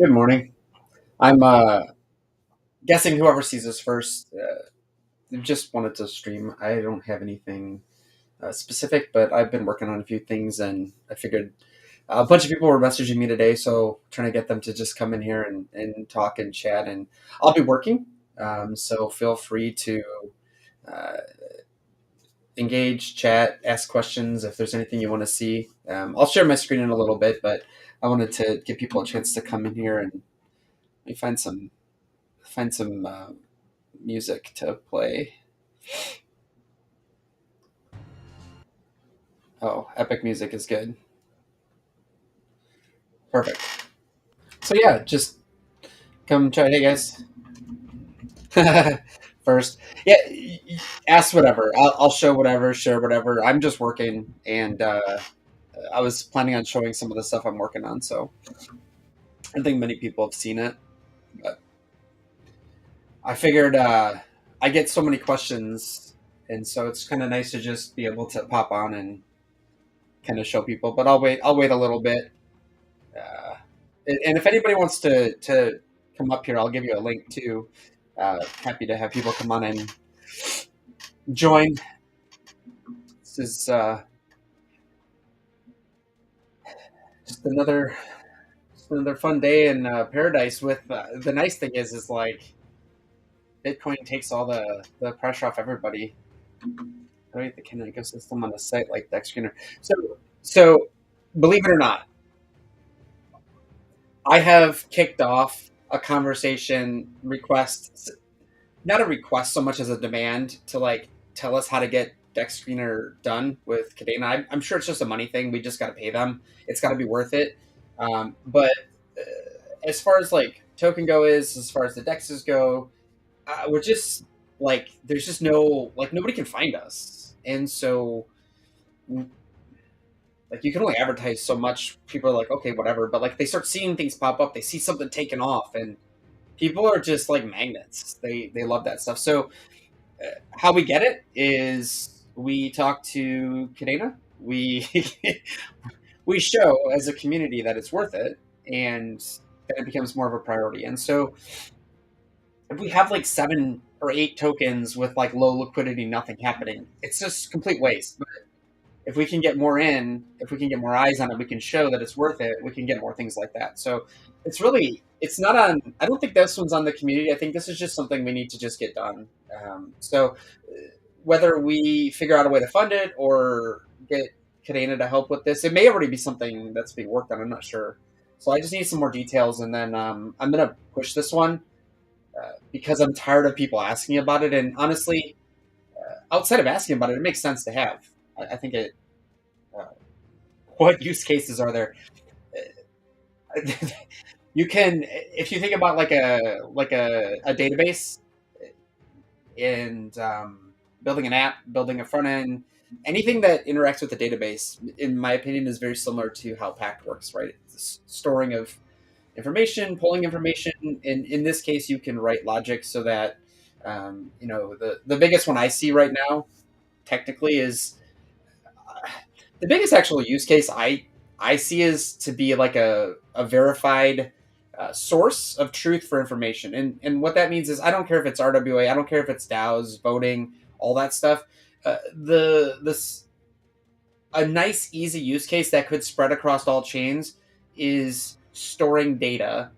Good morning. I'm guessing whoever sees this first just wanted to stream. I don't have anything specific, but I've been working on a few things, and I figured a bunch of people were messaging me today, so trying to get them to just come in here and talk and chat. And I'll be working, so feel free to uh, engage, chat, ask questions if there's anything you want to see. I'll share my screen in a little bit, but I wanted to give people a chance to come in here and let me find some music to play. Oh, Epic Music is good. Perfect. So yeah, just come try. Hey guys. First, yeah, ask whatever. I'll show whatever, share whatever. I'm just working, and I was planning on showing some of the stuff I'm working on. So I think many people have seen it, but I figured I get so many questions, and so it's kind of nice to just be able to pop on and kind of show people. But I'll wait. I'll wait a little bit. Uh, and if anybody wants to come up here, I'll give you a link too. Happy to have people come on and join. This is just another fun day in paradise. With the nice thing is like Bitcoin takes all the pressure off everybody. Right, the kind of ecosystem on a site like Dextrainer. So believe it or not, I have kicked off a conversation request, not a request so much as a demand to like tell us how to get Dex Screener done with Cadena. I'm sure it's just a money thing. We just got to pay them. It's got to be worth it. But as far as like Token Go is, as far as the Dexes go, we're just like there's just no like nobody can find us, and so like you can only advertise so much. People are like, okay, whatever, but like they start seeing things pop up, they see something taken off, and people are just like magnets. They love that stuff. So how we get it is we talk to Cadena. We we show as a community that it's worth it, and then it becomes more of a priority. And so if we have like 7 or 8 tokens with like low liquidity, nothing happening, it's just complete waste. But if we can get more in, if we can get more eyes on it, we can show that it's worth it. We can get more things like that. So it's not on. I don't think this one's on the community. I think this is just something we need to just get done. So whether we figure out a way to fund it or get Cadena to help with this, it may already be something that's being worked on. I'm not sure. So I just need some more details, and then I'm gonna push this one because I'm tired of people asking about it. And honestly, outside of asking about it, it makes sense to have. I think it. Uh, what use cases are there? You can, if you think about like a database and building an app, building a front end, anything that interacts with the database, in my opinion, is very similar to how Pact works. Right, it's storing of information, pulling information. In this case, you can write logic so that the biggest one I see right now, technically, is the biggest actual use case I see is to be like a verified source of truth for information, and what that means is I don't care if it's RWA, I don't care if it's DAOs, voting, all that stuff. The this A nice easy use case that could spread across all chains is storing data,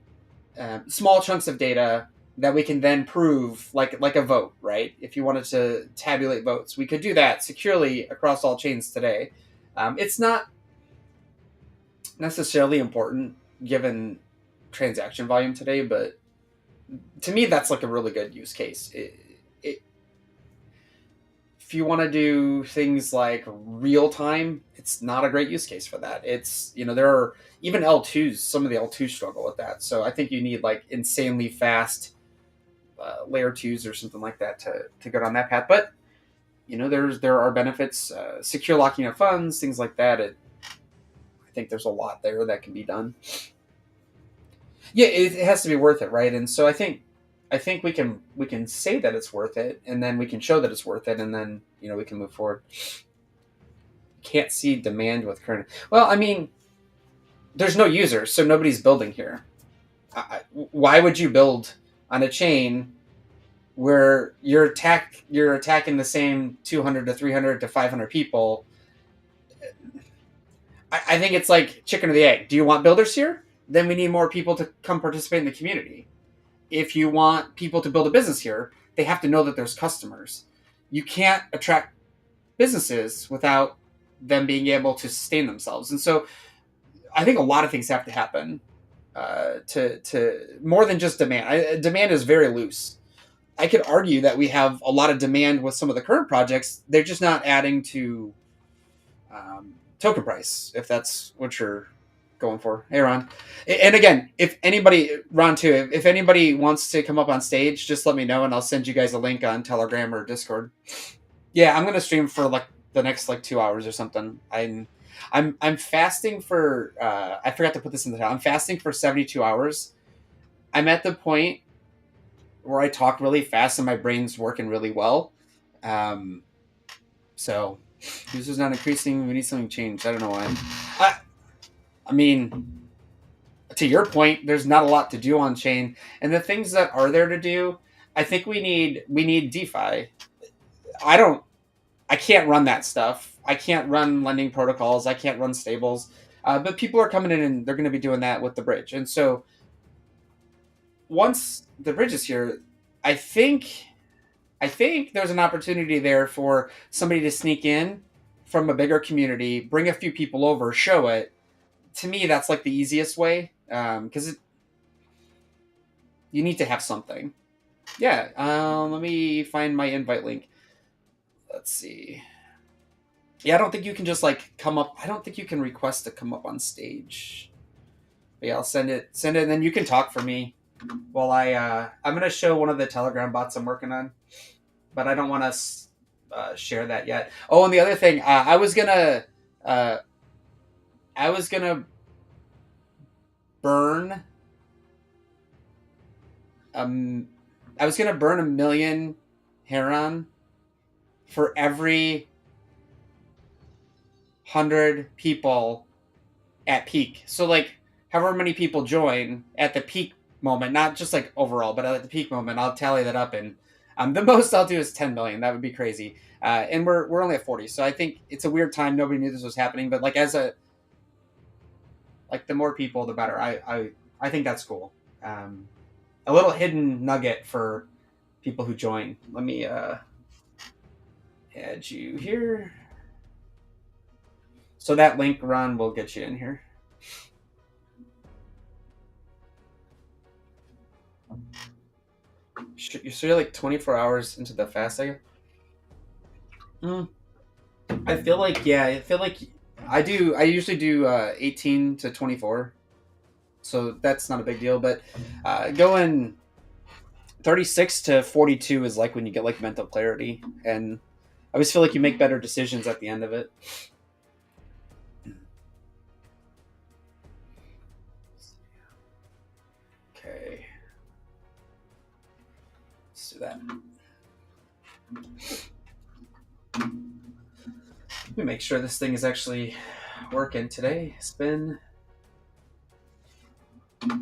small chunks of data that we can then prove, like a vote, right? If you wanted to tabulate votes, we could do that securely across all chains today. It's not necessarily important given transaction volume today, but to me, that's like a really good use case. If you want to do things like real time, it's not a great use case for that. There are even L2s, some of the L2s struggle with that. So I think you need like insanely fast layer twos or something like that to go down that path. But there are benefits, secure locking of funds, things like that. I think there's a lot there that can be done. Yeah, it has to be worth it, right? And so I think we can say that it's worth it, and then we can show that it's worth it, and then we can move forward. Can't see demand with current. Well, I mean, there's no users, so nobody's building here. Why would you build on a chain where you're attacking the same 200 to 300 to 500 people? I think it's like chicken or the egg. Do you want builders here? Then we need more people to come participate in the community. If you want people to build a business here, they have to know that there's customers. You can't attract businesses without them being able to sustain themselves. And so I think a lot of things have to happen to more than just demand. Demand is very loose. I could argue that we have a lot of demand with some of the current projects. They're just not adding to token price, if that's what you're going for. Hey, Ron. And again, if anybody, Ron too, if anybody wants to come up on stage, just let me know and I'll send you guys a link on Telegram or Discord. Yeah, I'm gonna stream for like the next like 2 hours or something. I'm fasting for. I forgot to put this in the title. I'm fasting for 72 hours. I'm at the point where I talk really fast and my brain's working really well. So users not increasing. We need something changed. I don't know why. I mean, to your point, there's not a lot to do on chain, and the things that are there to do, I think we need DeFi. I don't. I can't run that stuff. I can't run lending protocols. I can't run stables. But people are coming in and they're going to be doing that with the bridge. And so once the bridge is here, I think I think there's an opportunity there for somebody to sneak in from a bigger community, bring a few people over, show it. To me, that's like the easiest way because you need to have something. Yeah. Let me find my invite link. Let's see. Yeah, I don't think you can just like come up. I don't think you can request to come up on stage. But yeah, I'll send it, and then you can talk for me while I'm gonna show one of the Telegram bots I'm working on, but I don't want to share that yet. Oh, and the other thing, uh, I was gonna burn um, I was gonna burn 1 million Heron for every 100 people at peak. So like however many people join at the peak moment, not just like overall, but at the peak moment, I'll tally that up and the most I'll do is 10 million. That would be crazy. And we're only at 40. So I think it's a weird time. Nobody knew this was happening, but like the more people, the better. I think that's cool. A little hidden nugget for people who join. Let me add you here. So that link run will get you in here. So you're like 24 hours into the fast, I guess? I feel like, yeah, I feel like I usually do 18 to 24. So that's not a big deal. But going 36 to 42 is like when you get like mental clarity. And I always feel like you make better decisions at the end of it. Okay. Let's do that. Let me make sure this thing is actually working today. Spin. I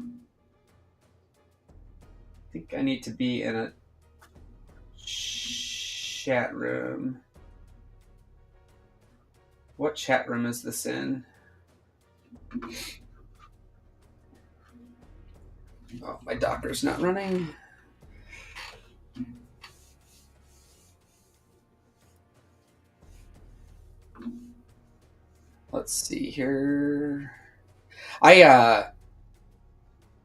think I need to be in a chat room. What chat room is this in? Oh, my docker's not running. Let's see here. I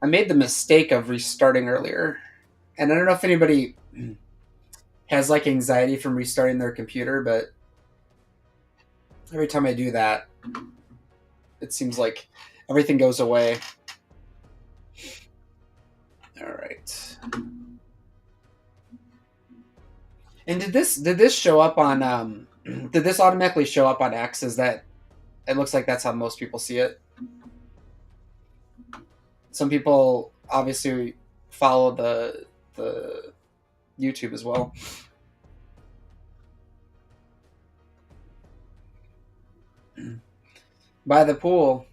made the mistake of restarting earlier, and I don't know if anybody has like anxiety from restarting their computer, but every time I do that, it seems like everything goes away. All right. And did this show up on did this automatically show up on X? Is that it looks like that's how most people see it? Some people obviously follow the YouTube as well. By the pool.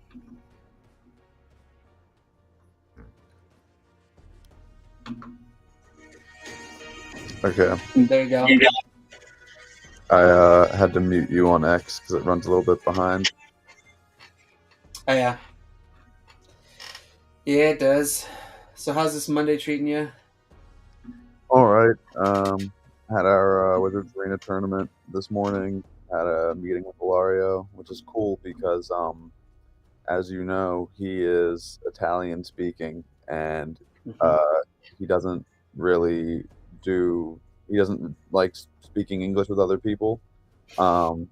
Okay. There you go. I had to mute you on X because it runs a little bit behind. Oh yeah, yeah, it does. So how's this Monday treating you? All right. Had our Wizards Arena tournament this morning. Had a meeting with Ilario, which is cool because, as you know, he is Italian speaking, and Hmm. uh, he doesn't really do. He doesn't like speaking English with other people.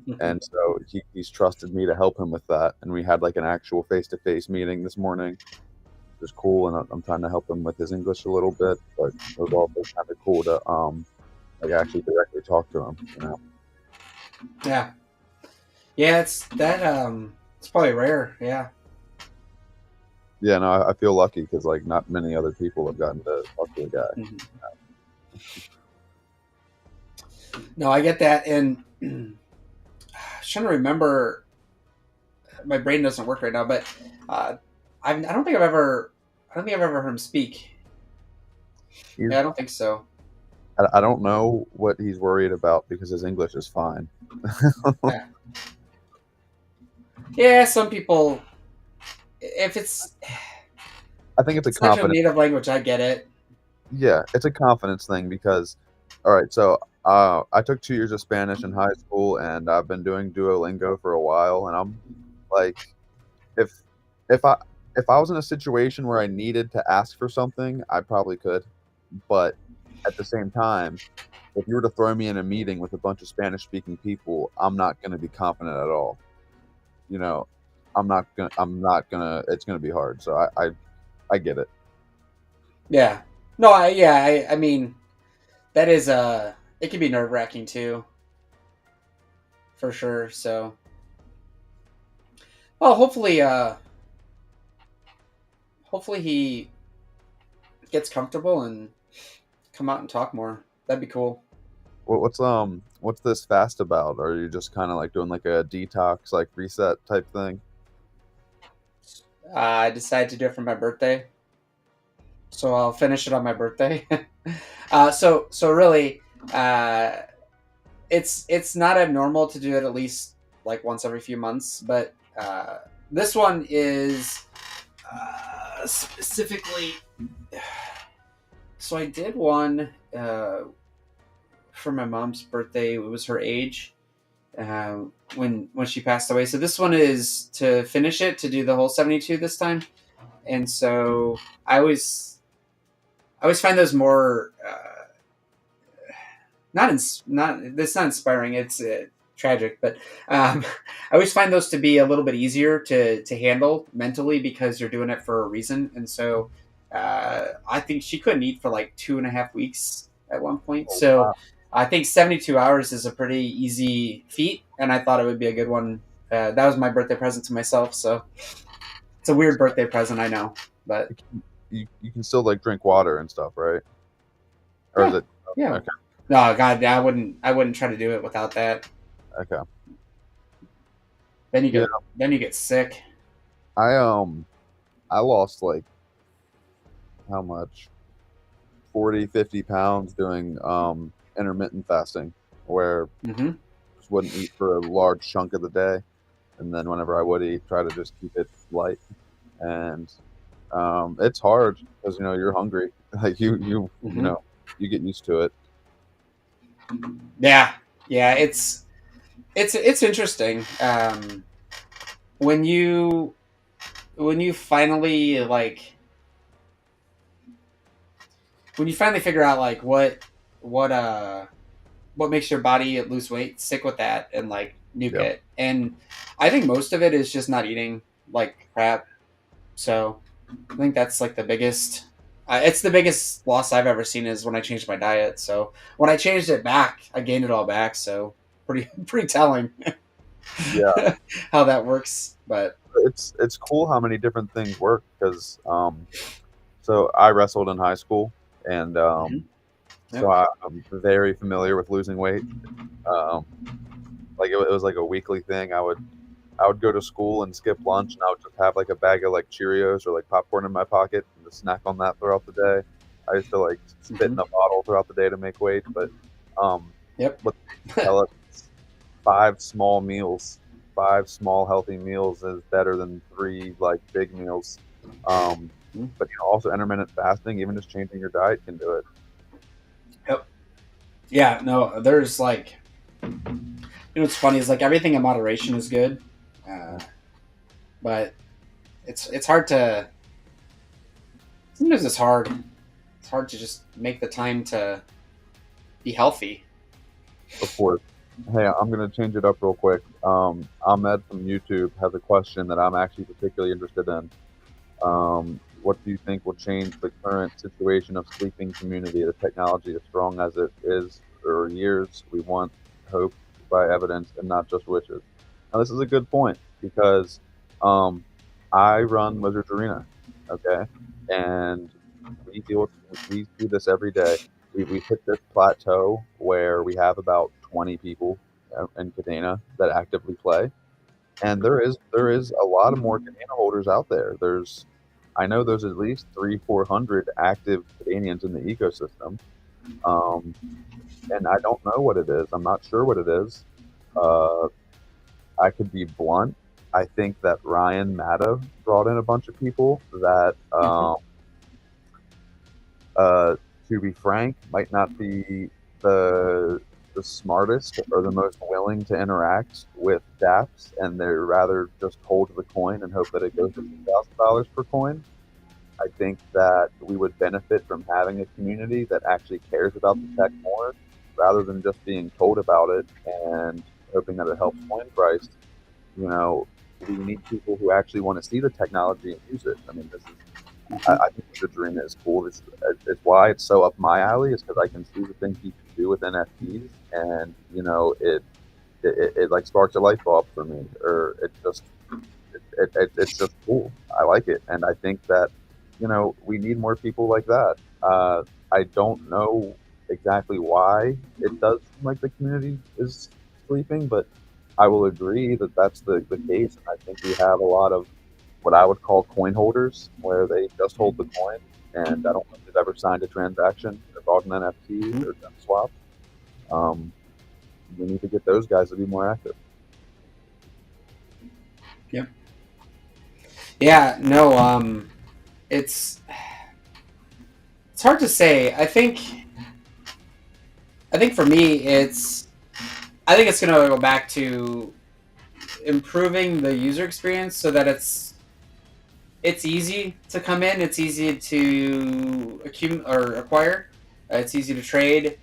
Hmm. And so he's trusted me to help him with that. And we had like an actual face-to-face meeting this morning, which is cool. And I'm trying to help him with his English a little bit, but it was also kind of cool to like actually directly talk to him. You know? Yeah, yeah, it's that. It's probably rare. Yeah. Yeah, no, I feel lucky because like not many other people have gotten to talk to a guy. Hmm. No, I get that, and I'm trying to remember. My brain doesn't work right now, but uh, I don't think I've ever. I don't think I've ever heard him speak. He's, Yeah, I don't think so. I don't know what he's worried about because his English is fine. Yeah, yeah. Some people, if it's I think if it's a it's not your confidence. native language, I get it. Yeah, it's a confidence thing because, all right, so I took 2 years of Spanish in high school, and I've been doing Duolingo for a while, and I'm like, if if I if I was in a situation where I needed to ask for something, I probably could, but at the same time, if you were to throw me in a meeting with a bunch of Spanish speaking people, I'm not going to be confident at all. You know, I'm not gonna. It's gonna be hard. So I get it. Yeah. No, I mean that is it can be nerve wracking too, for sure. So, well, hopefully he gets comfortable and come out and talk more. That'd be cool. What's this fast about? Are you just kind of like doing like a detox, like reset type thing? I decided to do it for my birthday, so I'll finish it on my birthday. So really, uh, it's not abnormal to do it at least like once every few months, but this one is specifically. So I did one for my mom's birthday. It was her age uh, when she passed away. So this one is to finish it to do the whole 72 this time, and so I always find those more not it's not inspiring. It's tragic, but I always find those to be a little bit easier to handle mentally because you're doing it for a reason. And so I think she couldn't eat for like 2.5 weeks at one point. Oh, So wow. I think 72 hours is a pretty easy feat, and I thought it would be a good one. That was my birthday present to myself. So it's a weird birthday present, I know, but You can still like drink water and stuff, right? Or is yeah, it yeah. okay? No, God, I wouldn't try to do it without that. Okay. Then you Yeah, get sick. I I lost like how much 40, 50 pounds doing intermittent fasting, where Hmm. I just wouldn't eat for a large chunk of the day, and then whenever I would eat, try to just keep it light. And it's hard because you're hungry. Like Hmm. you get used to it. Yeah, yeah. It's interesting when you finally when you finally figure out like what what makes your body lose weight, stick with that and like nuke Yeah, it. And I think most of it is just not eating like crap. So I think that's like the biggest. It's the biggest loss I've ever seen is when I changed my diet. So when I changed it back, I gained it all back. So pretty telling yeah. how that works. But It's cool how many different things work because so I wrestled in high school, and mhm, so yep. I'm very familiar with losing weight. Um, like it was like a weekly thing. I would go to school and skip lunch, and I would just have like a bag of like Cheerios or like popcorn in my pocket and just snack on that throughout the day. I used to like spit in Hmm. a bottle throughout the day to make weight, but um, Yep. what they tell us, 5 small meals, 5 small healthy meals is better than 3 like big meals. Um, but also intermittent fasting, even just changing your diet can do it. Yep. Yeah. No, there's like, what's funny is like everything in moderation is good, uh, but it's hard to. Sometimes it's hard. It's hard to just make the time to be healthy. Of course. Hey, I'm going to change it up real quick. Ahmed from YouTube has a question that I'm actually particularly interested in. What do you think will change the current situation of sleeping community? The technology as strong as it is for years, we want hope by evidence and not just wishes. Now, this is a good point because um, I run Wizards Arena, okay, and we do this every day. We've hit this plateau where we have about 20 people in Cadena that actively play, and there is a lot of more Cadena holders out there. I know there's at least 300-400 active Canadians in the ecosystem, um, and I don't know what it is. I'm not sure what it is. Uh, I could be blunt. I think that Ryan Matta brought in a bunch of people that, Hmm. uh, to be frank, might not be the the smartest or the most willing to interact with DApps, and they're rather just hold the coin and hope that it goes to $2,000 per coin. I think that we would benefit from having a community that actually cares about the tech more, rather than just being told about it and hoping that it helps coin price. You know, we need people who actually want to see the technology and use it. I mean, this is Hmm. I think the dream is cool. It's why it's so up my alley. Is because I can see the things you can do with NFTs, and it like sparks a light bulb for me, or it's just cool. I like it, and I think that we need more people like that. I don't know exactly why it does seem like the community is sleeping, but I will agree that that's the case. And I think we have a lot of what I would call coin holders, where they just hold the coin, and I don't know if they've ever signed a transaction or bought an NFT Hmm. or done swaps. Um, we need to get those guys to be more active. Yep. Yeah. No. It's it's hard to say. I think for me, I think it's going to go back to improving the user experience so that it's easy to come in, it's easy to accumulate or acquire, it's easy to trade,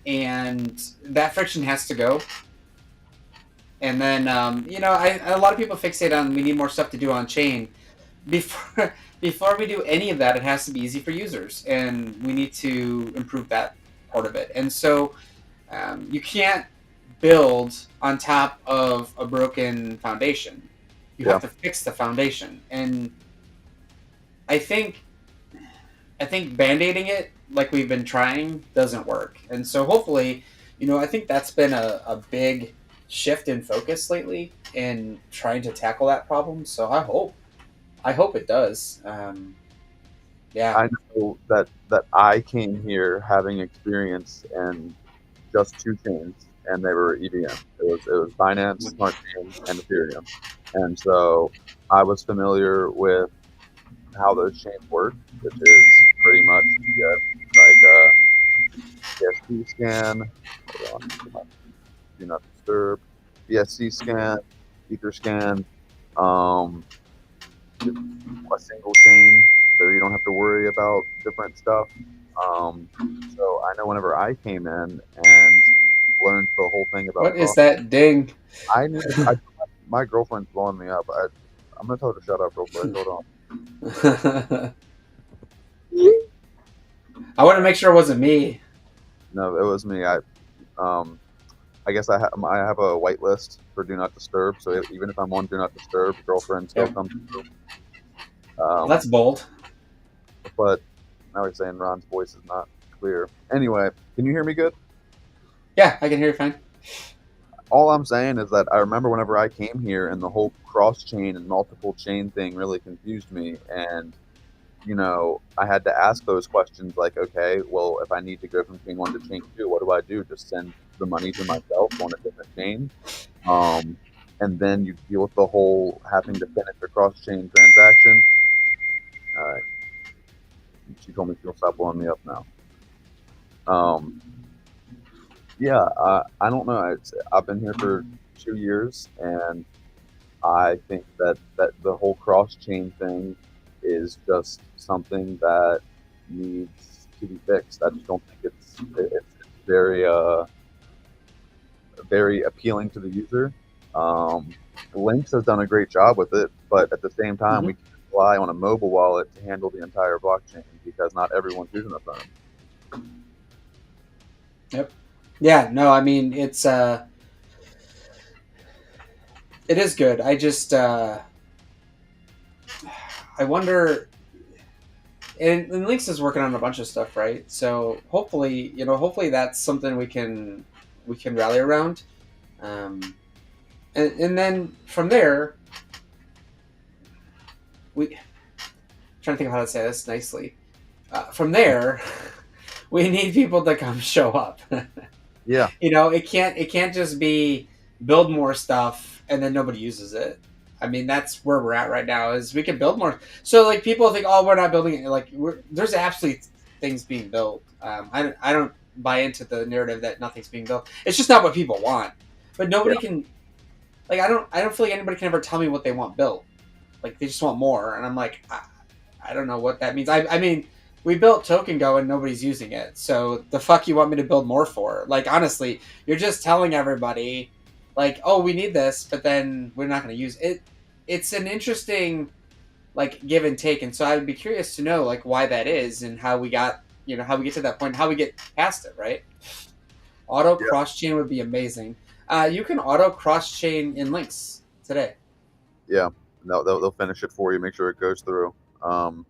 and that friction has to go. And then a lot of people fixate on we need more stuff to do on chain. Before we do any of that, it has to be easy for users, and we need to improve that part of it. And so you can't build on top of a broken foundation. You have Yeah, to fix the foundation, and I think I think band-aiding it like we've been trying doesn't work. And so hopefully, I think that's been a big shift in focus lately in trying to tackle that problem. So I hope it does. Yeah. I know that I came here having experience in just 2 chains, and they were EVM. It was Binance Smart Chain and Ethereum, and so I was familiar with how those chains work, which is pretty much like a BSC scan. Hold on, do not disturb. BSC scan, Ether scan, um, a single chain, so you don't have to worry about different stuff. Um, so I know whenever I came in and learned the whole thing about What is cross, that ding? I need to. My girlfriend's blowing me up. I'm gonna tell her to shut up real quick. Hold on. I want to make sure it wasn't me. No, it was me. Um, I guess I have a whitelist for Do Not Disturb. So even if I'm on Do Not Disturb, girlfriend still Yep. comes through. Well, that's Um, bold. but now he's saying Ron's voice is not clear. Anyway, can you hear me good? Yeah, I can hear you fine. All I'm saying is that I remember whenever I came here and the whole cross chain and multiple chain thing really confused me. And I had to ask those questions like, okay, well, if I need to go from chain one to chain two, what do I do? Just send the money to myself on a different chain. Um, and then you deal with the whole having to finish a cross chain transaction. All right. She told me she'll stop blowing me up now. Um, yeah, I don't know. I've been here for 2 years, and I think that the whole cross chain thing is just something that needs to be fixed. I just don't think it's very very appealing to the user. Um, Lynx has done a great job with it, but at the same time, Mhm. we can rely on a mobile wallet to handle the entire blockchain because not everyone's using a phone. Yep. Yeah. No. I mean, it is good. I wonder. And Lynx is working on a bunch of stuff, right? So hopefully, hopefully that's something we can rally around. Um, and then from there, we trying to think of how to say this nicely. From there, we need people to come show up. Yeah, It can't just be build more stuff and then nobody uses it. I mean, that's where we're at right now. Is we can build more. So like people think, oh, we're not building it. Like there's absolutely things being built. I don't buy into the narrative that nothing's being built. It's just not what people want. But yeah, nobody can. Like I don't feel like anybody can ever tell me what they want built. Like they just want more, and I'm like, I don't know what that means. I mean, we built Token Go and nobody's using it. So the fuck you want me to build more for? Like honestly, you're just telling everybody, like, oh, we need this, but then we're not going to use it. It's an interesting like give and take, and so I would be curious to know like why that is and how we got how we get to that point, how we get past it, right? Auto yeah, cross chain would be amazing. You can auto cross chain in links today. yeah. They'll finish it for you. Make sure it goes through. Um,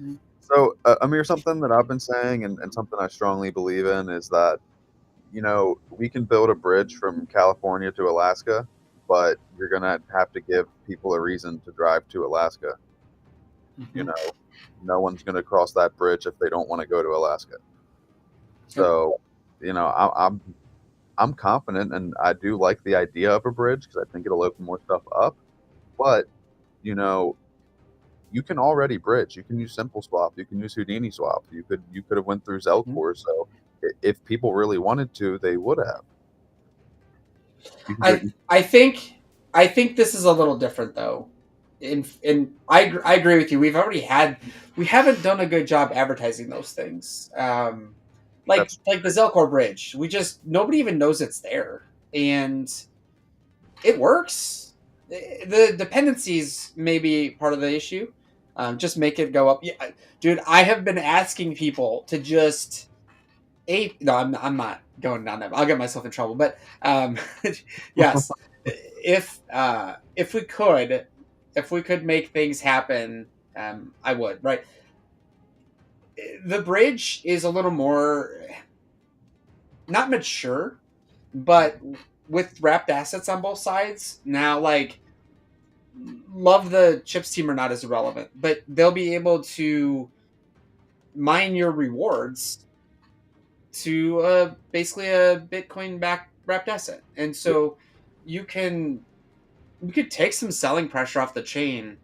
Mhm. so, Amir, something that I've been saying and something I strongly believe in is that we can build a bridge from California to Alaska, but you're gonna have to give people a reason to drive to Alaska. You Mhm. know, no one's gonna cross that bridge if they don't want to go to Alaska. Yep. So, I'm confident, and I do like the idea of a bridge because I think it'll open more stuff up. But you know, you can already bridge. You can use Simple Swap. You can use Houdini Swap. You could have went through Mhm. Zelcore. So if people really wanted to, they would have. You can go. I think this is a little different though. I agree with you. We haven't done a good job advertising those things. Like That's like the Zelcore bridge. We just nobody even knows it's there, and it works. The dependencies may be part of the issue. Just make it go up. Yeah, dude, I have been asking people to just no, I'm not going down that. I'll get myself in trouble. But yes, if we could make things happen, I would. Right. The bridge is a little more not mature, but with wrapped assets on both sides now, like love the chips team or not is irrelevant, but they'll be able to mine your rewards to basically a Bitcoin back wrapped asset. And yeah, so you can you could take some selling pressure off the chain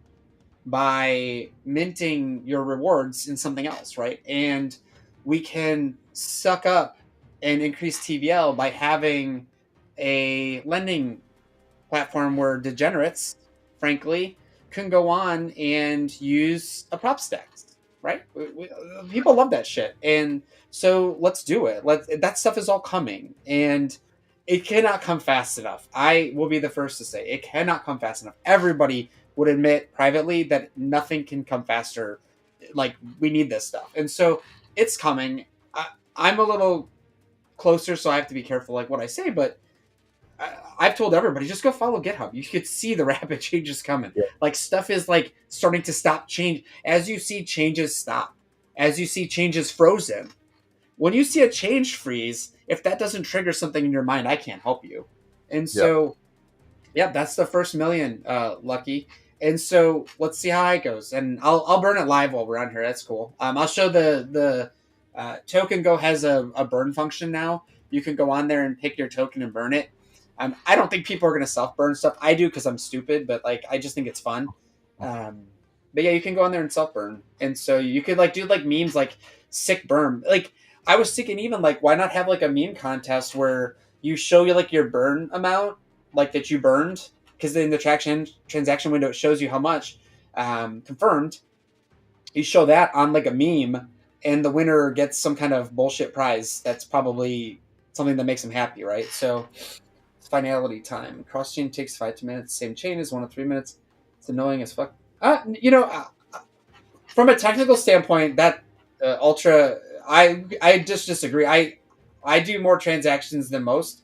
by minting your rewards in something else, right? And we can suck up and increase TVL by having a lending platform where degenerates, frankly, can go on and use a prop stacks, right? People love that shit, and so let's do it. That stuff is all coming, and it cannot come fast enough. I will be the first to say it cannot come fast enough. Everybody would admit privately that nothing can come faster. Like we need this stuff, and so it's coming. I'm a little closer, so I have to be careful, like what I say, but I've told everybody just go follow GitHub. You could see the rapid changes coming. yeah, Like stuff is like starting to stop change as you see changes stop, as you see changes frozen. When you see a change freeze, if that doesn't trigger something in your mind, I can't help you. And yeah. so, yeah, that's the first million, Lucky. And so let's see how it goes. And I'll burn it live while we're on here. That's cool. I'll show the Token Go has a burn function now. You can go on there and pick your token and burn it. I don't think people are gonna self burn stuff. I do because I'm stupid, but like I just think it's fun. Um, but yeah, you can go on there and self burn, and so you could like do like memes like sick burn. Like I was thinking even like why not have like a meme contest where you show you like your burn amount like that you burned because in the transaction window it shows you how much confirmed. You show that on like a meme, and the winner gets some kind of bullshit prize. That's probably something that makes them happy, right? So it's finality time. Cross chain takes 5 to minutes. Same chain is 1 to 3 minutes. It's annoying as fuck. From a technical standpoint, that ultra, I just disagree. I do more transactions than most.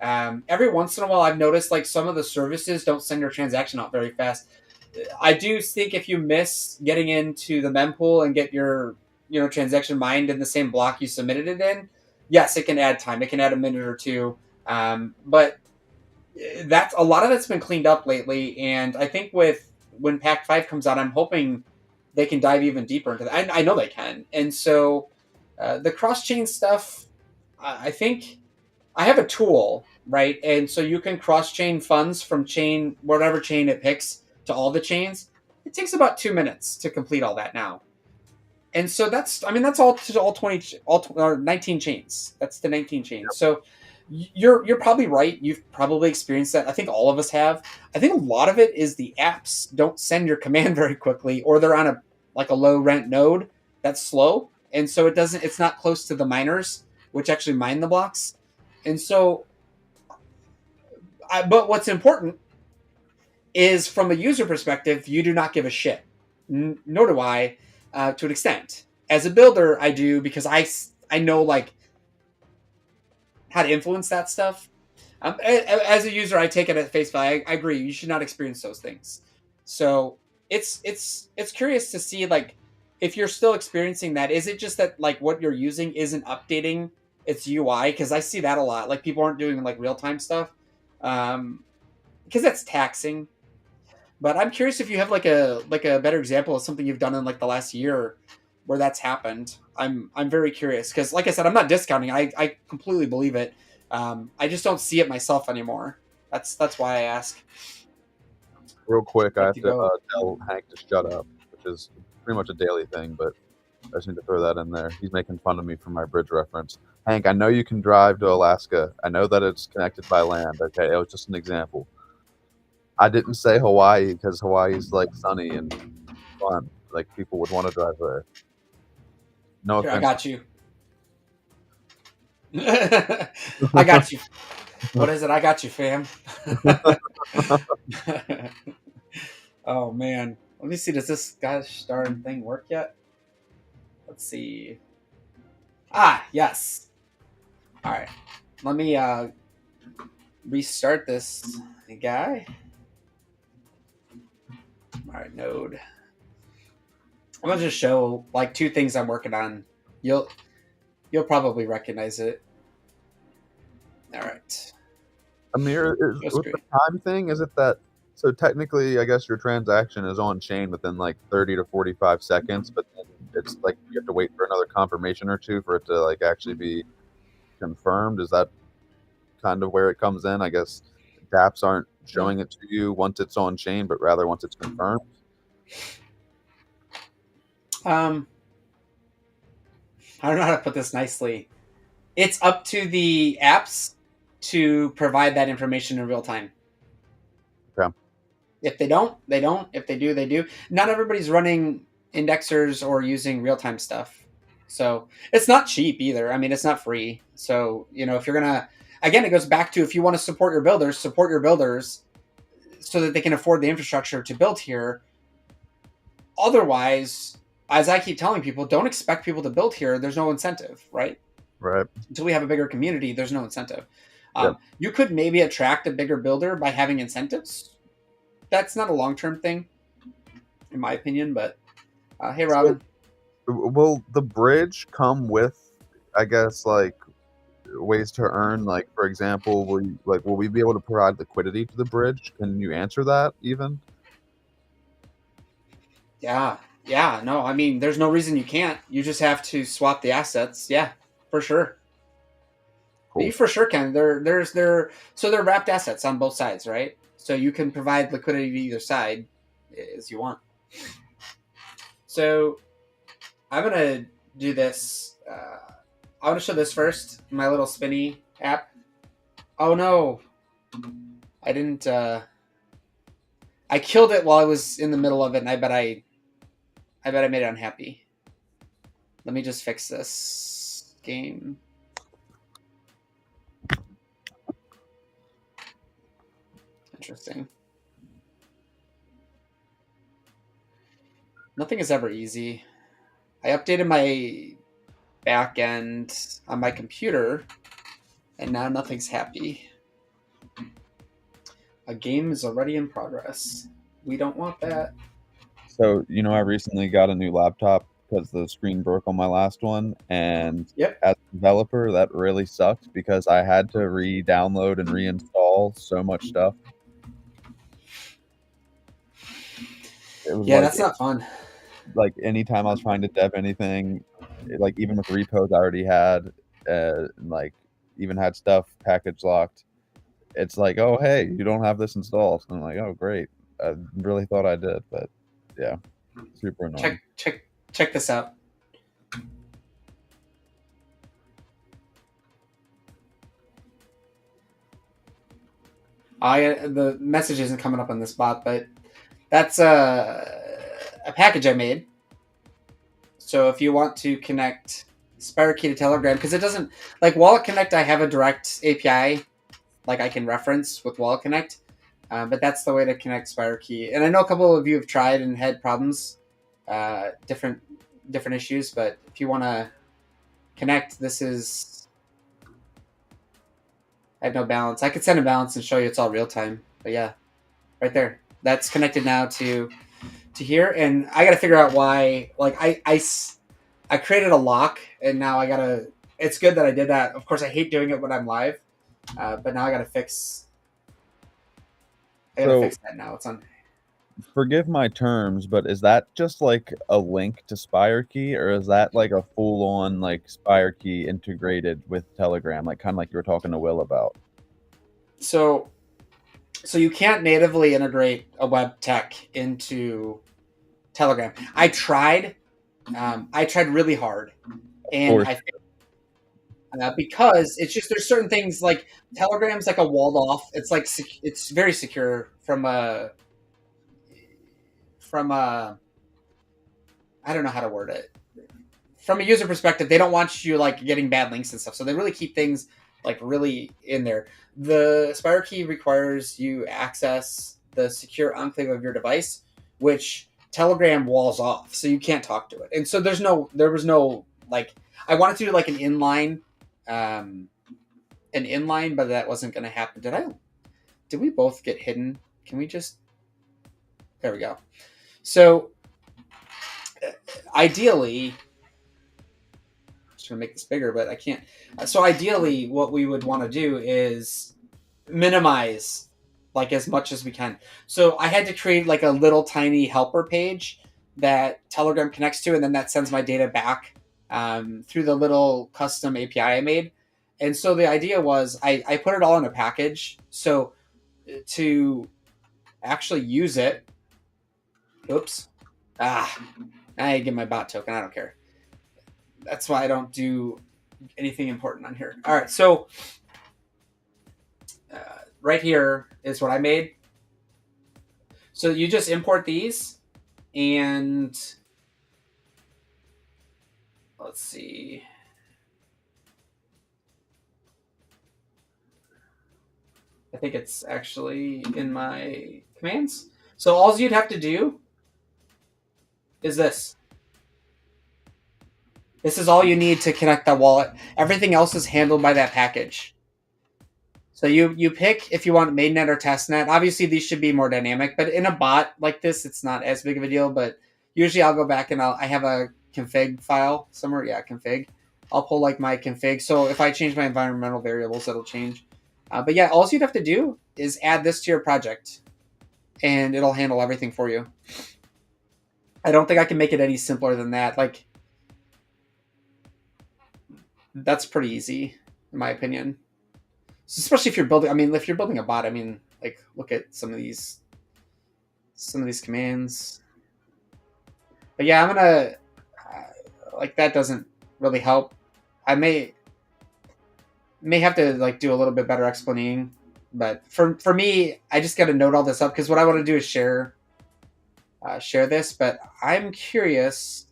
Every once in a while, I've noticed like some of the services don't send your transaction out very fast. I do think if you miss getting into the mempool and get your transaction mined in the same block you submitted it in, yes, it can add time. It can add a minute or two. But that's a lot of that's been cleaned up lately, and I think with when Pack 5 comes out, I'm hoping they can dive even deeper into that. I know they can, and so the cross chain stuff, I think I have a tool, right? And so you can cross chain funds from chain, whatever chain it picks, to all the chains. It takes about 2 minutes to complete all that now. And so that's all to all 20, or 19 chains. That's the 19 chains. So you're probably right. You've probably experienced that. I think all of us have. I think a lot of it is the apps don't send your command very quickly, or they're on a low rent node that's slow, and so it's not close to the miners, which actually mine the blocks. And so, but what's important is from a user perspective, you do not give a shit. Nor do I, to an extent. As a builder, I do because I know like how to influence that stuff. As a user, I take it at face value. I agree. You should not experience those things. So it's curious to see like if you're still experiencing that. Is it just that like what you're using isn't updating its UI? Because I see that a lot. Like people aren't doing like real time stuff because that's taxing. But I'm curious if you have like a better example of something you've done in like the last year where that's happened. I'm very curious because, like I said, I'm not discounting. I completely believe it. I just don't see it myself anymore. That's why I ask. Real quick, I Like have to to go. tell Hank to shut up, which is pretty much a daily thing, but I just need to throw that in there. He's making fun of me for my bridge reference. Hank, I know you can drive to Alaska. I know that it's connected by land. Okay, it was just an example. I didn't say Hawaii because Hawaii's like sunny and fun. Like people would want to drive there. No Here, I offense. got you. I got you. What is it? I got you, fam. Oh man. Let me see. Does this gosh darn thing work yet? Let's see. Ah, yes. All right. Let me restart this guy. All right, node. I'm gonna just show like two things I'm working on. You'll you'll probably recognize it. All right. Amir, Show with the screen. time thing, is it that so technically, I guess your transaction is on chain within like 30 to 45 seconds, but then it's like you have to wait for another confirmation or two for it to like actually be confirmed. Is that kind of where it comes in? I guess dApps aren't showing it to you once it's on chain, but rather once it's confirmed. Um, I don't know how to put this nicely. It's up to the apps to provide that information in real time. Okay. If they don't, they don't. If they do, they do. Not everybody's running indexers or using real time stuff. So it's not cheap either. I mean, it's not free. So, if you're going to, again, it goes back to if you want to support your builders so that they can afford the infrastructure to build here. Otherwise, as I keep telling people, don't expect people to build here. There's no incentive, right? Right. Until we have a bigger community, there's no incentive. Yep. You could maybe attract a bigger builder by having incentives. That's not a long-term thing, in my opinion. But hey, Robin. Will the bridge come with, I guess, like ways to earn? Like, for example, will we be able to provide liquidity to the bridge? Can you answer that even? Yeah, yeah. No, I mean, there's no reason you can't. You just have to swap the assets. Yeah, for sure. But you Cool. for sure can. So they're wrapped assets on both sides, right? So you can provide liquidity to either side as you want. So I'm gonna do this. I want to show this first. My little spinny app. Oh no, I didn't. I killed it while I was in the middle of it, and I bet I made it unhappy. Let me just fix this game. Interesting. Nothing is ever easy. I updated my back end on my computer, and now nothing's happy. A game is already in progress. We don't want that. So, I recently got a new laptop because the screen broke on my last one, and Yep. as a developer, that really sucked because I had to re-download and reinstall so much stuff. It was Yeah, that's not fun. like anytime I was trying to dev anything, like even with repos I already had, like even had stuff package locked, it's like, oh hey, you don't have this installed. And I'm like, oh great, I really thought I did, but yeah, super annoying. Check this out. The message isn't coming up on this bot, but that's a package I made. So if you want to connect SpiderKey to Telegram, because it doesn't like Wallet Connect, I have a direct API like I can reference with Wallet Connect, but that's the way to connect SpiderKey. And I know a couple of you have tried and had problems, different issues. But if you want to connect, this is I have no balance. I could send a balance and show you it's all real time. But yeah, right there. That's connected now to here, and I got to figure out why. Like I created a lock, and now I gotta. It's good that I did that. Of course, I hate doing it when I'm live, but now I gotta fix. I gotta So fix that now. It's on. forgive my terms, but is that just like a link to SpireKey, or is that like a full-on like SpireKey integrated with Telegram, like kind of like you were talking to Will about? So you can't natively integrate a web tech into Telegram. I tried. I tried really hard, Of and course. I because it's just there's certain things like Telegram's like a walled off. It's like it's very secure from a I don't know how to word it. From a user perspective, they don't want you like getting bad links and stuff. So they really keep things like really in there. The SpiderKey requires you access the secure enclave of your device, which Telegram walls off, so you can't talk to it. And so there was no like I wanted to do like um, an inline, but that wasn't going to happen. Did we both get hidden? Can we just? There we go. So ideally, just gonna make this bigger, but I can't. So ideally, what we would want to do is minimize like as much as we can. So I had to create like a little tiny helper page that Telegram connects to, and then that sends my data back through the little custom API I made. And so the idea was I put it all in a package. So to actually use it, oops, I get my bot token. I don't care. That's why I don't do anything important on here. All right, so right here is what I made. So you just import these, and let's see. I think it's actually in my commands. So all you'd have to do is this. This is all you need to connect that wallet. Everything else is handled by that package. So you pick if you want mainnet or testnet. Obviously, these should be more dynamic, but in a bot like this, it's not as big of a deal. But usually, I'll go back and I have a config file somewhere. Yeah, config. I'll pull like my config. So if I change my environmental variables, it'll change. But yeah, all you'd have to do is add this to your project, and it'll handle everything for you. I don't think I can make it any simpler than that. Like, that's pretty easy, in my opinion. Especially if you're building. I mean, if you're building a bot, I mean, like, look at some of these commands. But yeah, I'm gonna like that doesn't really help. I may have to like do a little bit better explaining, but for me, I just got to note all this up because what I want to do is share this. But I'm curious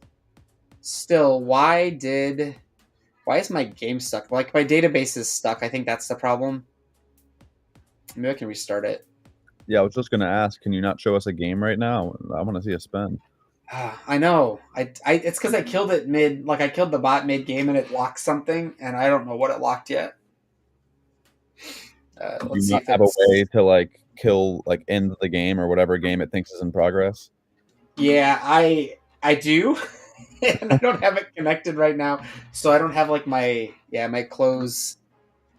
still, why is my game stuck? Like my database is stuck. I think that's the problem. Maybe I can restart it. Yeah, I was just gonna ask, can you not show us a game right now? I want to see a spin. I know. It's because I killed it mid. Like I killed the bot mid game and it locked something, and I don't know what it locked yet. Do you Let's see not if have a it's. way to like kill, like end the game or whatever game it thinks is in progress? Yeah, I do, and I don't have it connected right now, so I don't have like my close.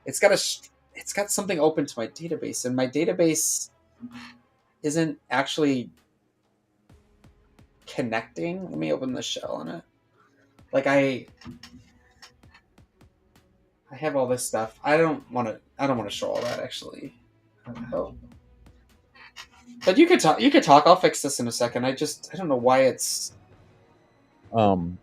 It's got something open to my database, and my database isn't actually connecting. Let me open the shell on it. Like I have all this stuff. I don't want to show all that actually. Oh. But you could talk. You could talk. I'll fix this in a second. I don't know why Um,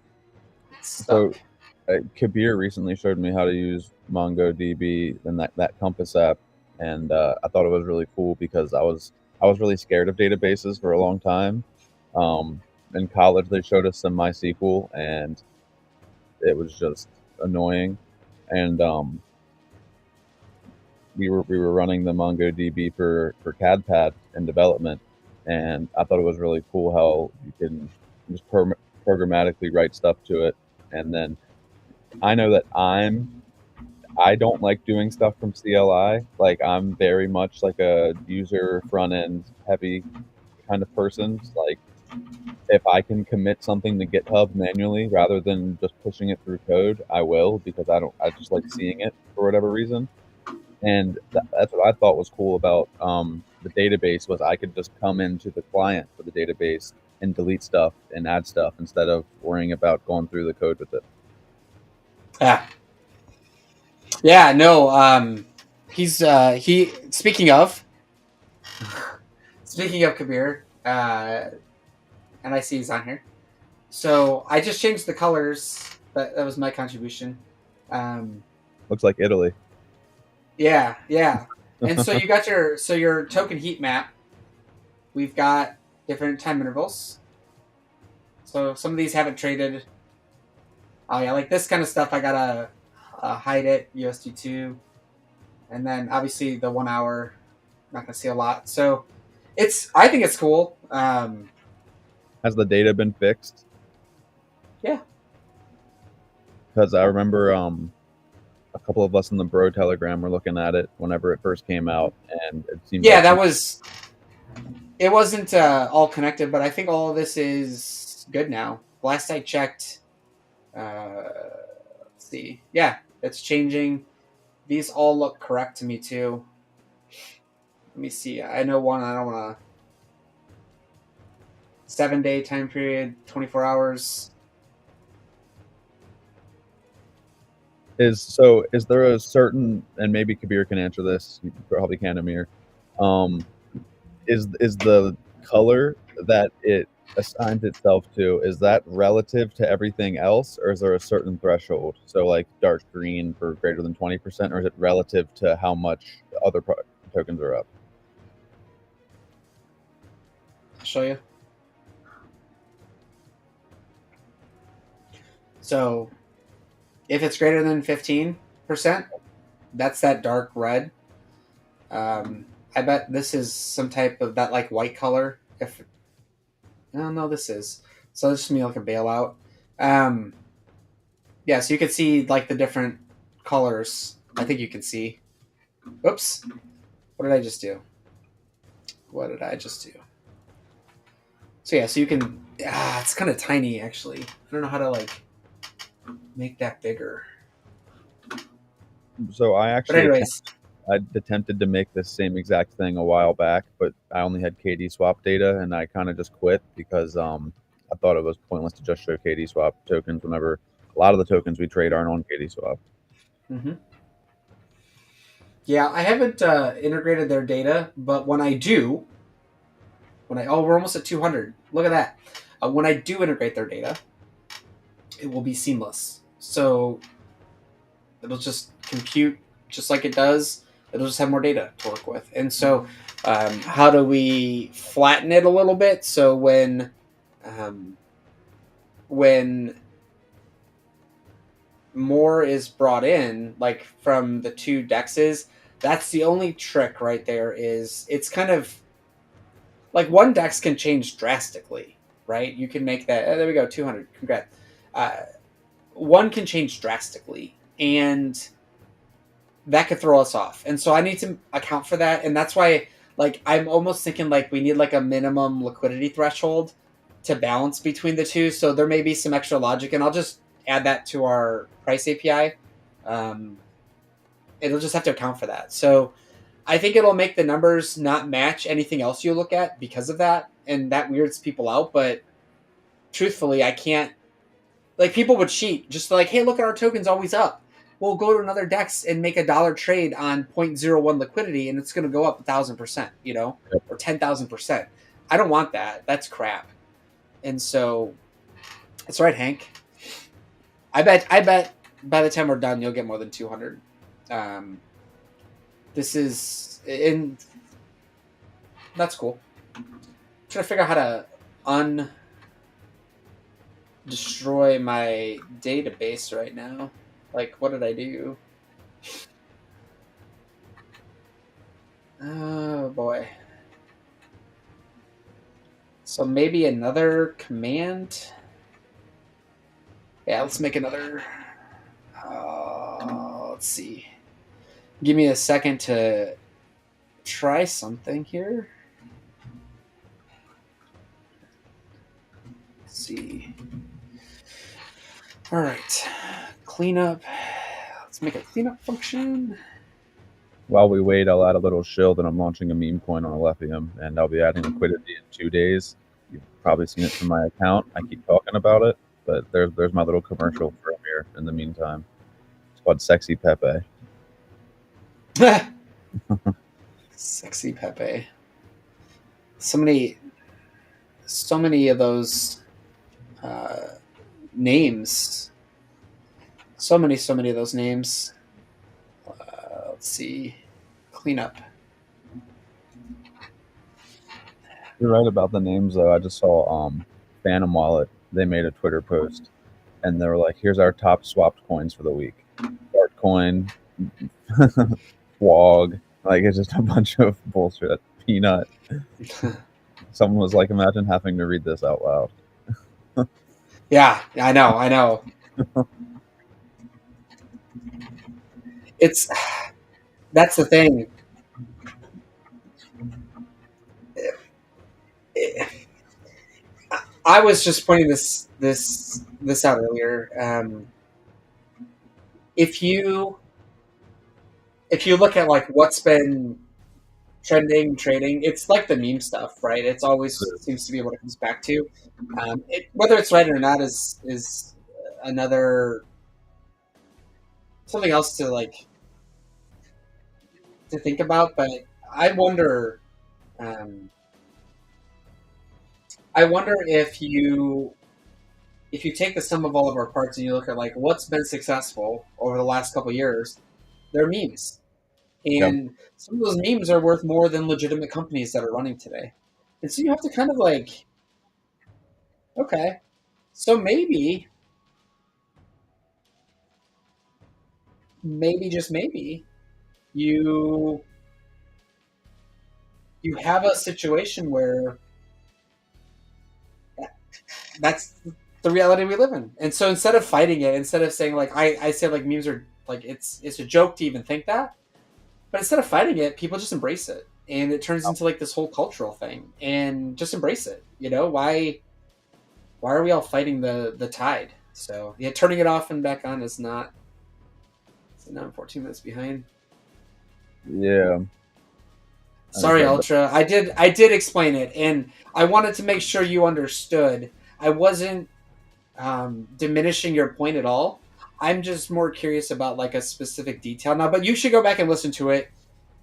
it's so stuck. Kabir recently showed me how to use MongoDB and that Compass app, and I thought it was really cool because I was really scared of databases for a long time. In college, they showed us some MySQL, and it was just annoying. And we were running the MongoDB for CADPad in development, and I thought it was really cool how you can just programmatically write stuff to it, and then I know that I don't like doing stuff from CLI. Like I'm very much like a user front end heavy kind of person. Like if I can commit something to GitHub manually rather than just pushing it through code, I will because I just like seeing it for whatever reason. And that's what I thought was cool about the database was I could just come into the client for the database and delete stuff and add stuff instead of worrying about going through the code with it. Yeah. Yeah. No. He's he. Speaking of Kabir, and I see he's on here. So I just changed the colors. That was my contribution. Um, Looks like Italy. yeah, yeah. And so your token heat map. We've got different time intervals. So some of these haven't traded. Oh yeah, like this kind of stuff. I gotta hide it USD2, and then obviously the 1 hour. Not gonna see a lot. So I think it's cool. Has the data been fixed? Yeah. Because I remember a couple of us in the Bro Telegram were looking at it whenever it first came out, and it seemed Yeah, like that was. It wasn't all connected, but I think all of this is good now. Last I checked, let's see. Yeah, it's changing. These all look correct to me too. Let me see. I know one. I don't want to. 7 day time period, 24 hours. is there a certain, and maybe Kabir can answer this, you probably can, Amir. Um, is the color that it assigns itself to, is that relative to everything else, or is there a certain threshold? So like dark green for greater than 20%, or is it relative to how much other tokens are up? I'll show you. So if it's greater than 15%, that's that dark red. I bet this is some type of that like white color. If I don't know, this is so this is me like a bailout. Um, yeah, so you can see like the different colors. I think you can see. Oops, what did I just do? What did I just do? So yeah, so you can. It's kind of tiny actually. I don't know how to like make that bigger. So But anyways, I attempted to make this same exact thing a while back, but I only had KD swap data, and I kind of just quit because I thought it was pointless to just show KD swap tokens whenever a lot of the tokens we trade aren't on KD swap. Mm-hmm. Yeah, I haven't integrated their data, but when I do, we're almost at 200. Look at that. When I do integrate their data, it will be seamless. So it'll just compute just like it does. It'll just have more data to work with. And so, how do we flatten it a little bit? So when more is brought in, like from the two dexes, that's the only trick right there. Is it's kind of like one dex can change drastically, right? You can make that. Oh, there we go, 200. Congrats. One can change drastically, and that could throw us off. And so I need to account for that, and that's why, like, I'm almost thinking like we need like a minimum liquidity threshold to balance between the two. So there may be some extra logic, and I'll just add that to our price API. Um, it'll just have to account for that. So I think it'll make the numbers not match anything else you look at because of that, and that weirds people out. But truthfully, I can't. Like, people would cheat, just like, hey, look at our tokens always up. We'll go to another DEX and make a dollar trade on 0.01 liquidity, and it's going to go up 1,000%, or 10,000%. I don't want that. That's crap. And so, that's right, Hank. I bet by the time we're done, you'll get more than 200. This is that's cool. I'm trying to figure out how to destroy my database right now. Like, what did I do? Oh boy. So maybe another command. Yeah, let's make another. Let's see. Give me a second to try something here. Let's see. All right. Cleanup. Let's make a cleanup function. While we wait, I'll add a little shill that I'm launching a meme coin on Alephium, and I'll be adding liquidity in 2 days. You've probably seen it from my account. I keep talking about it, but there's my little commercial for here in the meantime. It's called Sexy Pepe. Sexy Pepe. So many of those names. So many of those names. Let's see. Cleanup. You're right about the names, though. I just saw Phantom Wallet. They made a Twitter post, and they were like, "Here's our top swapped coins for the week: Dartcoin, Wog." Like, it's just a bunch of bullshit. Peanut. Someone was like, "Imagine having to read this out loud." Yeah, I know. That's the thing. I was just pointing this out earlier. If you look at like what's been trending, trading, it's like the meme stuff, right? It's always seems to be what it comes back to. Whether it's right or not is another something else to like to think about. But I wonder. I wonder if you take the sum of all of our parts and you look at like what's been successful over the last couple of years, they're memes, and some of those memes are worth more than legitimate companies that are running today. And so you have to kind of like, okay, so maybe just maybe you have a situation where that's the reality we live in. And so instead of fighting it, instead of saying like I say like memes are like it's a joke to even think that, but instead of fighting it, people just embrace it, and it turns into like this whole cultural thing, and just embrace it. Why are we all fighting the tide? So yeah, turning it off and back on is not. So now I'm 14 minutes behind. Yeah. Sorry, Ultra. I did explain it, and I wanted to make sure you understood. I wasn't diminishing your point at all. I'm just more curious about like a specific detail now. But you should go back and listen to it.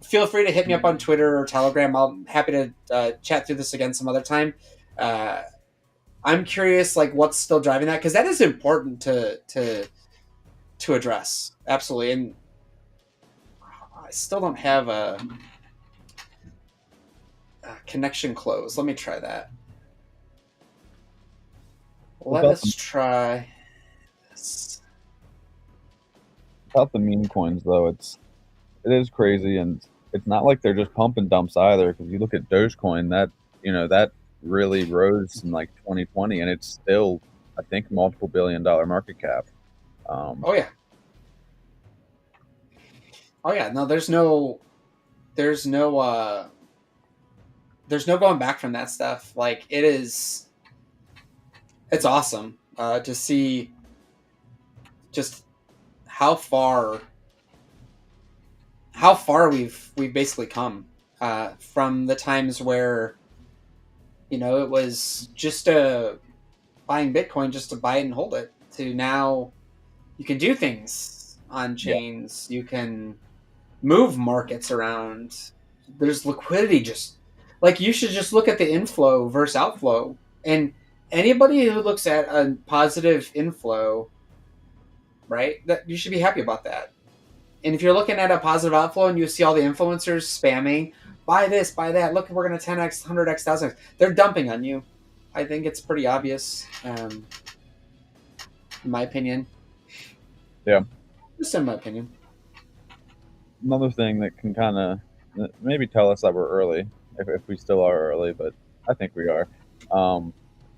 Feel free to hit me up on Twitter or Telegram. I'm happy to chat through this again some other time. Uh, I'm curious, like what's still driving that, because that is important to address. Absolutely, and I still don't have a connection close. Let me try that. Let Without us try this. without the meme coins though, it is crazy, and it's not like they're just pump and dumps either. Because you look at Dogecoin, that really rose in like 2020, and it's still, I think, multiple billion-dollar market cap. Um, Oh yeah, oh yeah. No, there's no, there's no going back from that stuff. Like it's awesome to see just how far we've basically come from the times where it was just buying Bitcoin just to buy it and hold it, to now you can do things on yeah, chains. You can move markets around. There's liquidity. Just like, you should just look at the inflow versus outflow, and anybody who looks at a positive inflow, right, that you should be happy about that. And if you're looking at a positive outflow and you see all the influencers spamming, buy this, buy that, look, we're going to 10x, 100x, 1000x, they're dumping on you. I think it's pretty obvious, in my opinion. yeah. Just in my opinion. Another thing that can kind of maybe tell us that we're early, if we still are early, but I think we are,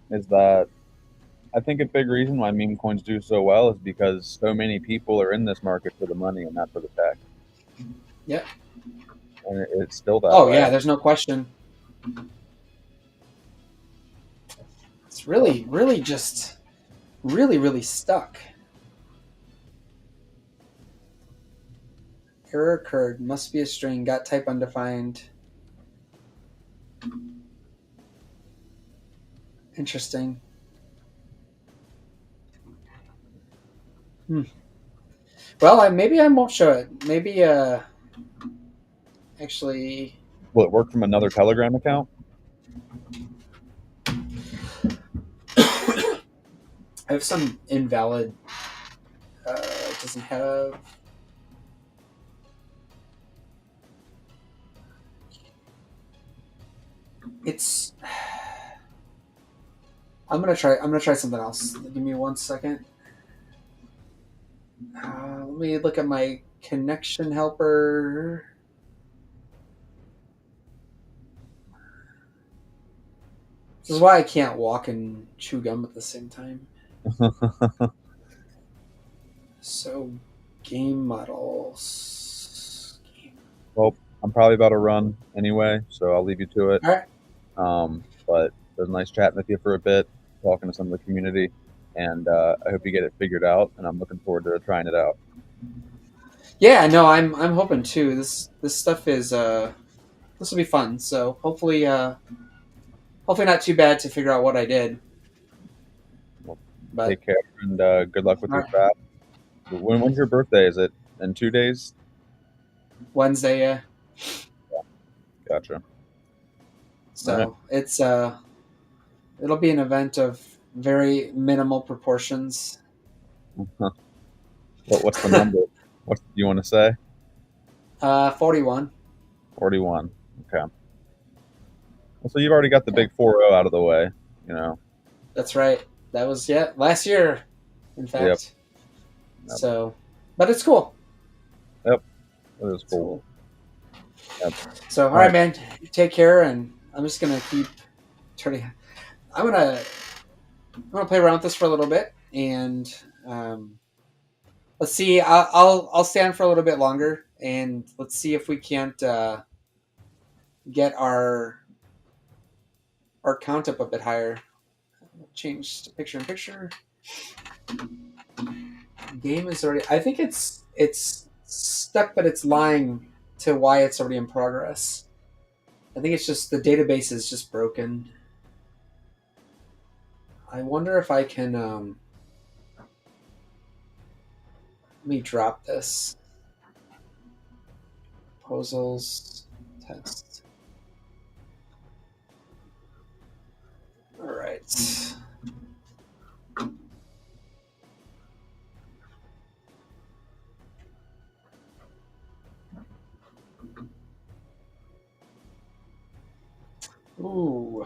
is that I think a big reason why meme coins do so well is because so many people are in this market for the money and not for the tech, Yeah. and it's still that Oh, way. yeah, there's no question. It's really, really just really, really stuck. Error occurred. Must be a string. Got type undefined. Interesting. Hmm. Well, maybe I won't show it. Maybe, actually, Will it work from another Telegram account? I have some invalid. It doesn't have. It's. I'm gonna try. I'm gonna try something else. Give me 1 second. Let me look at my connection helper. This is why I can't walk and chew gum at the same time. So, game models. Well, I'm probably about to run anyway, so I'll leave you to it. All right. But it was nice chatting with you for a bit, talking to some of the community, and I hope you get it figured out. And I'm looking forward to trying it out. Yeah, no, I'm hoping too. This stuff is this will be fun. So hopefully not too bad to figure out what I did. Well, But take care, and good luck with all your right. craft. When's your birthday? Is it in 2 days? Wednesday, yeah. Gotcha. All right. So it'll be an event of very minimal proportions. What's the number? What do you want to say? 41. 41. Okay. Well, so you've already got the Yeah, big 4-0 out of the way. You know. that's right. That was, yeah, last year, in Yep. fact. Yep. So, but it's cool. Yep. It was It's cool. cool. Yep. So, all All right, right. man. Take care, and I'm just gonna keep turning. I'm gonna play around with this for a little bit, and let's see. I'll stand for a little bit longer, and let's see if we can't get our count up a bit higher. Change to picture in picture. Game is already. I think it's stuck, but it's lying to why it's already in progress. I think it's just the database is just broken. I wonder if I can. Let me drop this. Proposals text. All right. Ooh.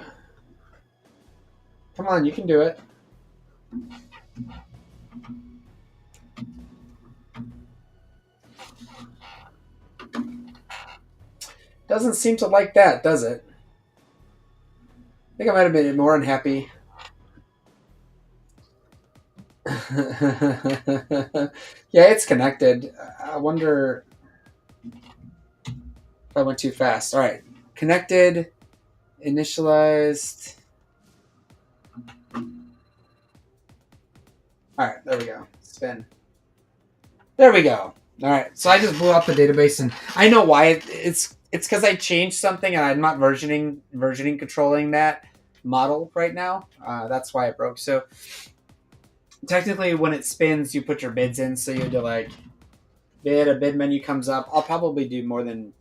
Come on, you can do it. Doesn't seem to like that, does it? I think I might have been more unhappy. Yeah, it's connected. I wonder if I went too fast. All right. Connected, initialized. All right, there we go. Spin. There we go. All right, so I just blew up the database, and I know why. It's because I changed something, and I'm not versioning controlling that model right now. That's why it broke. So technically, when it spins, you put your bids in. So you do like bid. A bid menu comes up. I'll probably do more than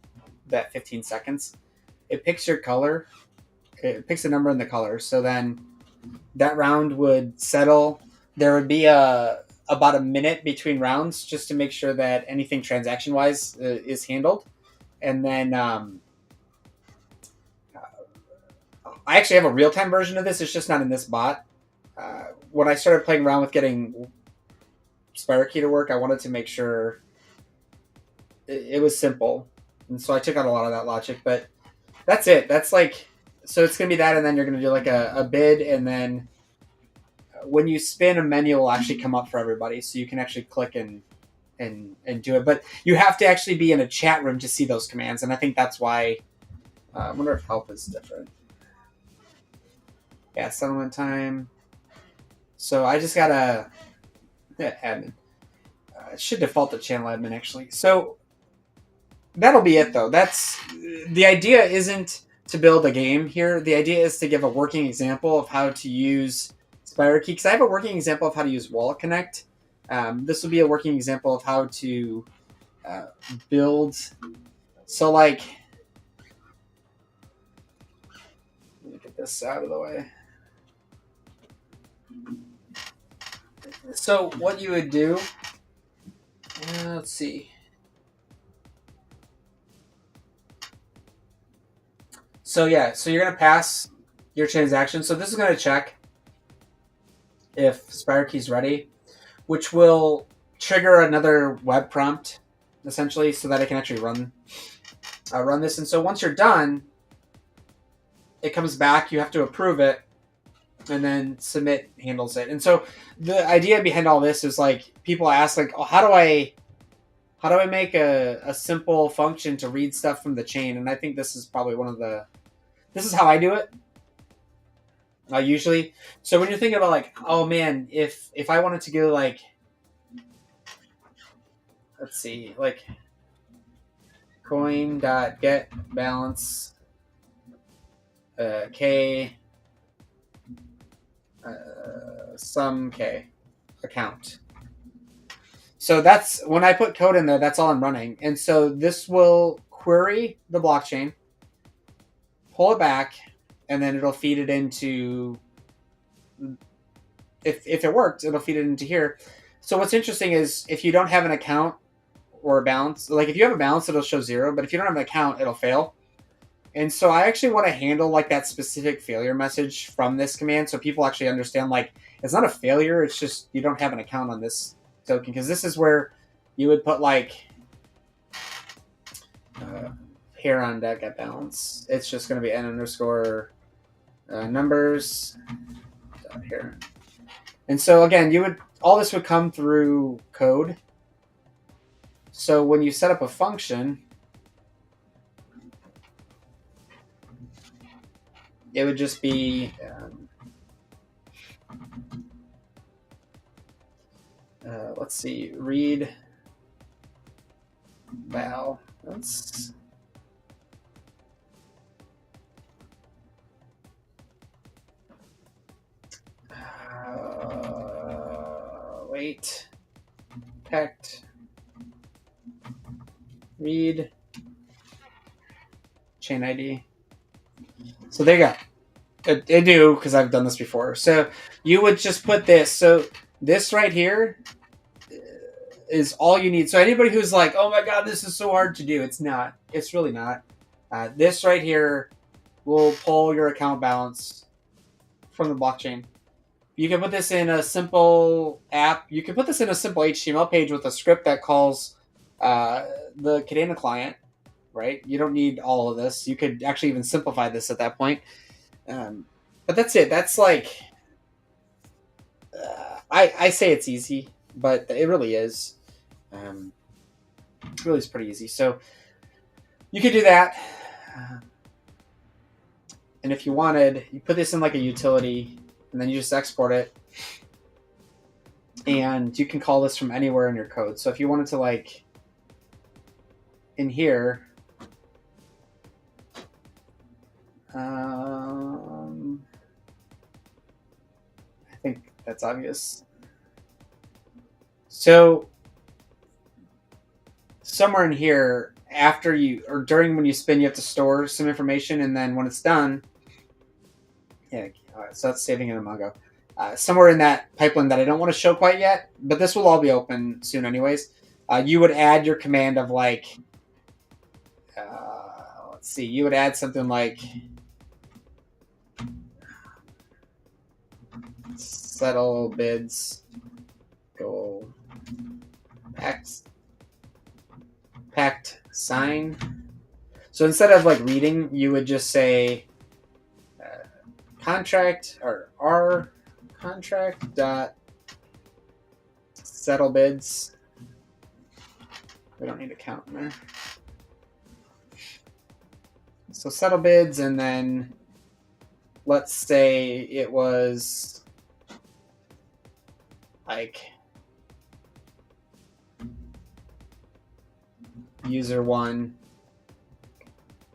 that. 15 seconds. It picks your color. It picks a number in the color. So then that round would settle. There would be about a minute between rounds just to make sure that anything transaction wise is handled. And then I actually have a real time version of this. It's just not in this bot. When I started playing around with getting SpiderKey to work, I wanted to make sure it was simple. And so I took out a lot of that logic. But that's it. That's like, so it's going to be that. And then you're going to do like a bid. And then when you spin, a menu will actually come up for everybody. So you can actually click and do it. But you have to actually be in a chat room to see those commands. And I think that's why. I wonder if help is different. Yeah, settlement time. So I just gotta admin. It should default to channel admin actually. So that'll be it though. That's the idea. Isn't to build a game here. The idea is to give a working example of how to use SpiderKey, because I have a working example of how to use Wallet Connect. This will be a working example of how to build. So like, let me get this out of the way. So what you would do, let's see. So yeah, so you're gonna pass your transaction. So this is gonna check if SpiderKey's ready, which will trigger another web prompt, essentially, so that I can actually run this. And so once you're done, it comes back. You have to approve it, and then submit handles it. And so the idea behind all this is like people ask like, oh, how do I make a simple function to read stuff from the chain? And I think this is probably this is how I do it. Usually. So when you're thinking about like, oh man, if I wanted to go like, let's see, like coin.get balance k sum k account. So that's when I put code in there, that's all I'm running. And so this will query the blockchain, pull it back, and then it'll feed it into, if it worked, it'll feed it into here. So what's interesting is if you don't have an account or a balance, like if you have a balance, it'll show 0, but if you don't have an account, it'll fail. And so I actually want to handle like that specific failure message from this command so people actually understand like it's not a failure, it's just you don't have an account on this token, because this is where you would put like here on get balance. It's just going to be n underscore numbers here. And so again, all this would come through code. So when you set up a function, it would just be let's see, read val. Let's Wait. Detect. Read. Chain ID. So there you go. I do, because I've done this before. So you would just put this. So this right here is all you need. So anybody who's like, oh my God, this is so hard to do. It's not. It's really not. This right here will pull your account balance from the blockchain. You can put this in a simple app. You can put this in a simple HTML page with a script that calls the Kadena client, right? You don't need all of this. You could actually even simplify this at that point. But that's it. That's like, I say it's easy, but it really is. It really is pretty easy. So you could do that. And if you wanted, you put this in like a utility, and then you just export it. And you can call this from anywhere in your code. So if you wanted to, like, in here, I think that's obvious. So somewhere in here, after you, or during when you spin, you have to store some information, and then when it's done, yeah, so that's saving in a Mongo. Somewhere in that pipeline that I don't want to show quite yet, but this will all be open soon anyways. You would add your command of like, let's see, you would add something like settle bids, go packed sign. So instead of like reading, you would just say contract or our contract dot settle bids. We don't need a count in there. So settle bids, and then let's say it was like user 1,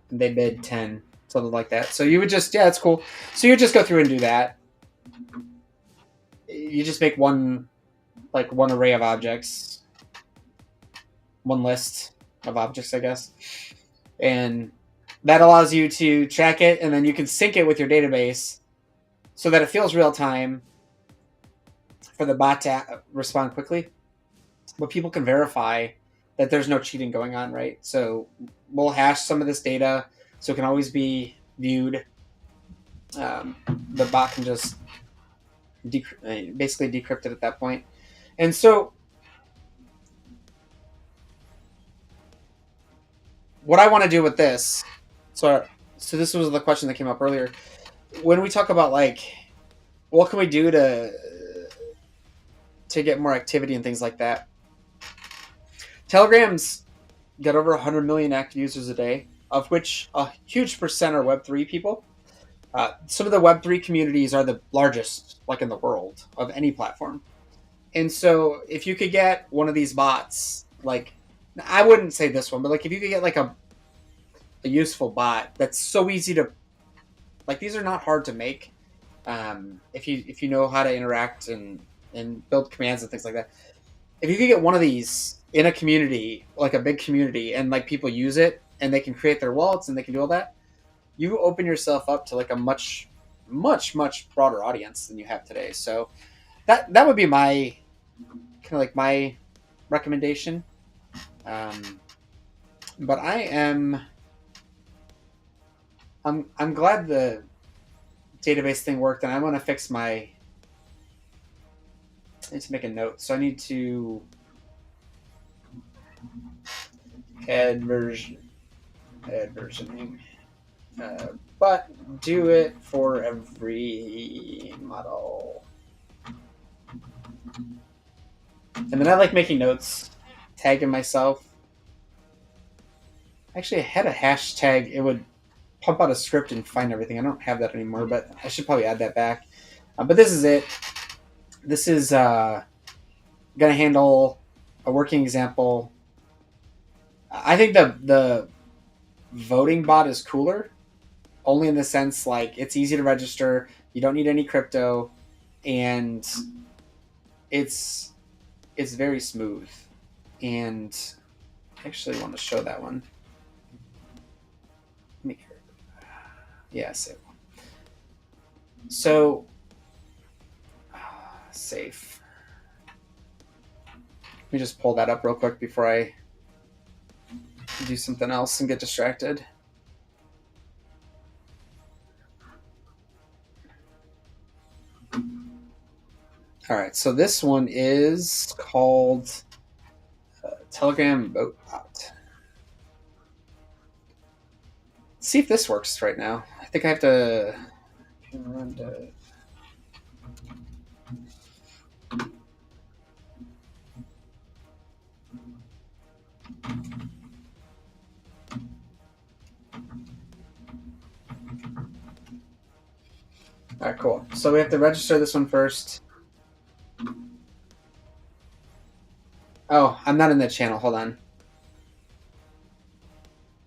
and they bid 10, something like that. So you would just, yeah, it's cool. So you just go through and do that. You just make one array of objects, one list of objects, I guess. And that allows you to track it, and then you can sync it with your database so that it feels real time for the bot to respond quickly. But people can verify that there's no cheating going on, right? So we'll hash some of this data so it can always be viewed. The bot can just basically decrypt it at that point. And so what I want to do with this, so this was the question that came up earlier. When we talk about like, what can we do to get more activity and things like that? Telegram's got over 100 million active users a day, of which a huge percent are Web3 people. Some of the Web3 communities are the largest, like in the world, of any platform. And so if you could get one of these bots, like, I wouldn't say this one, but like if you could get like a useful bot that's so easy to, like, these are not hard to make. If you know how to interact and build commands and things like that. If you could get one of these in a community, like a big community, and like people use it and they can create their wallets and they can do all that, you open yourself up to like a much, much, much broader audience than you have today. So that would be my kind of like my recommendation. But I'm glad the database thing worked, and I want to fix I need to make a note. So I need to add versioning, but do it for every model. And then I like making notes, tagging myself. Actually, I had a hashtag. It would pump out a script and find everything. I don't have that anymore, but I should probably add that back. But this is it. This is going to handle a working example. I think the voting bot is cooler, only in the sense like it's easy to register. You don't need any crypto, and it's very smooth. And I actually want to show that one. Yeah, save. So safe. Let me just pull that up real quick before I do something else and get distracted. All right, so this one is called Telegram Vote Bot. Let's see if this works right now. I think I have to run to. All right, cool. So we have to register this one first. Oh, I'm not in the channel. Hold on.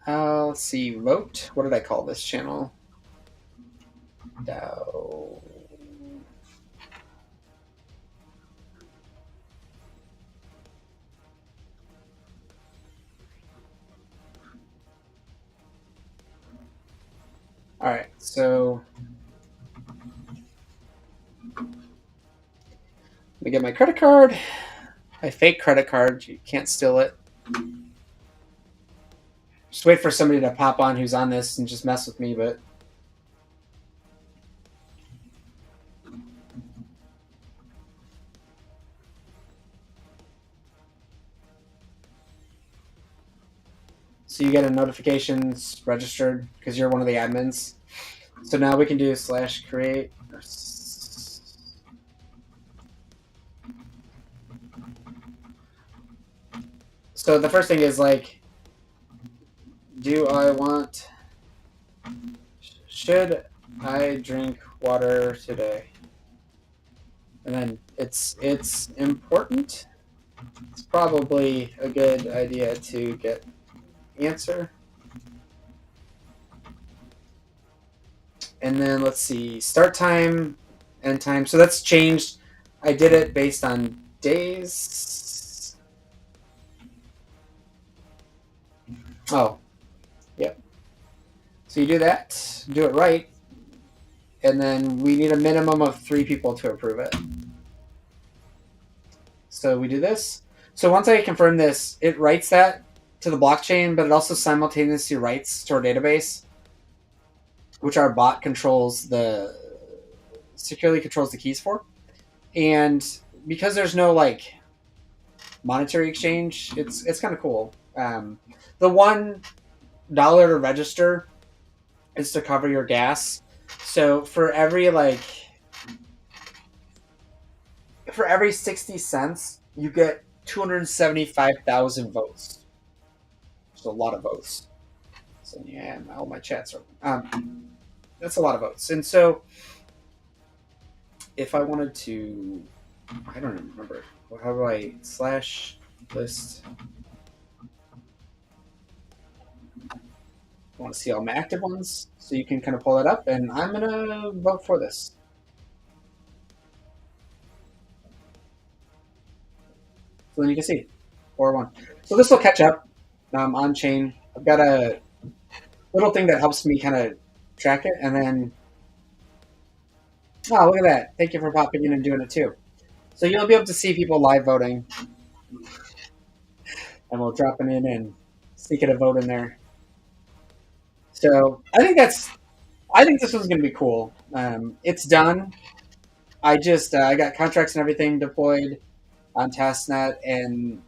Let's see. Vote. What did I call this channel? DAO. All right, so let me get my credit card. My fake credit card. You can't steal it. Just wait for somebody to pop on who's on this and just mess with me, but. So you get a notifications registered because you're one of the admins. So now we can do /create. So the first thing is like, should I drink water today? And then it's important. It's probably a good idea to get answer. And then let's see, start time, end time. So that's changed. I did it based on days. Oh, yep. So you do that, do it right, and then we need a minimum of 3 people to approve it. So we do this. So once I confirm this, it writes that to the blockchain, but it also simultaneously writes to our database, which our bot securely controls the keys for. And because there's no like monetary exchange, it's kind of cool. The $1 to register is to cover your gas. So for every 60 cents, you get 275,000 votes. It's a lot of votes. So yeah, all my chats are. That's a lot of votes. And so, if I wanted to, I don't even remember. How do I /list? I want to see all my active ones, so you can kind of pull that up. And I'm gonna vote for this. So then you can see 4-1. So this will catch up on chain. I've got a little thing that helps me kind of track it, and then look at that! Thank you for popping in and doing it too. So you'll be able to see people live voting, and we'll drop it in and sneak a vote in there. So I think this one's going to be cool. It's done. I got contracts and everything deployed on Testnet, and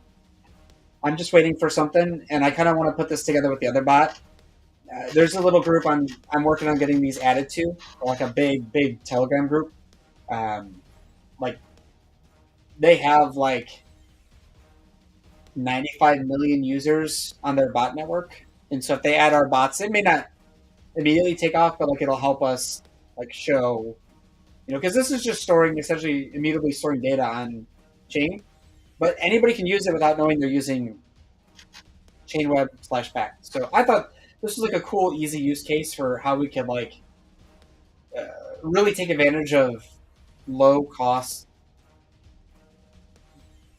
I'm just waiting for something. And I kind of want to put this together with the other bot. There's a little group I'm working on getting these added to, like a big Telegram group. Like they have like 95 million users on their bot network, and so if they add our bots, it may not immediately take off, but like it'll help us like show, because this is just essentially immediately storing data on chain, but anybody can use it without knowing they're using Chainweb/back. So I thought this was like a cool, easy use case for how we could really take advantage of low cost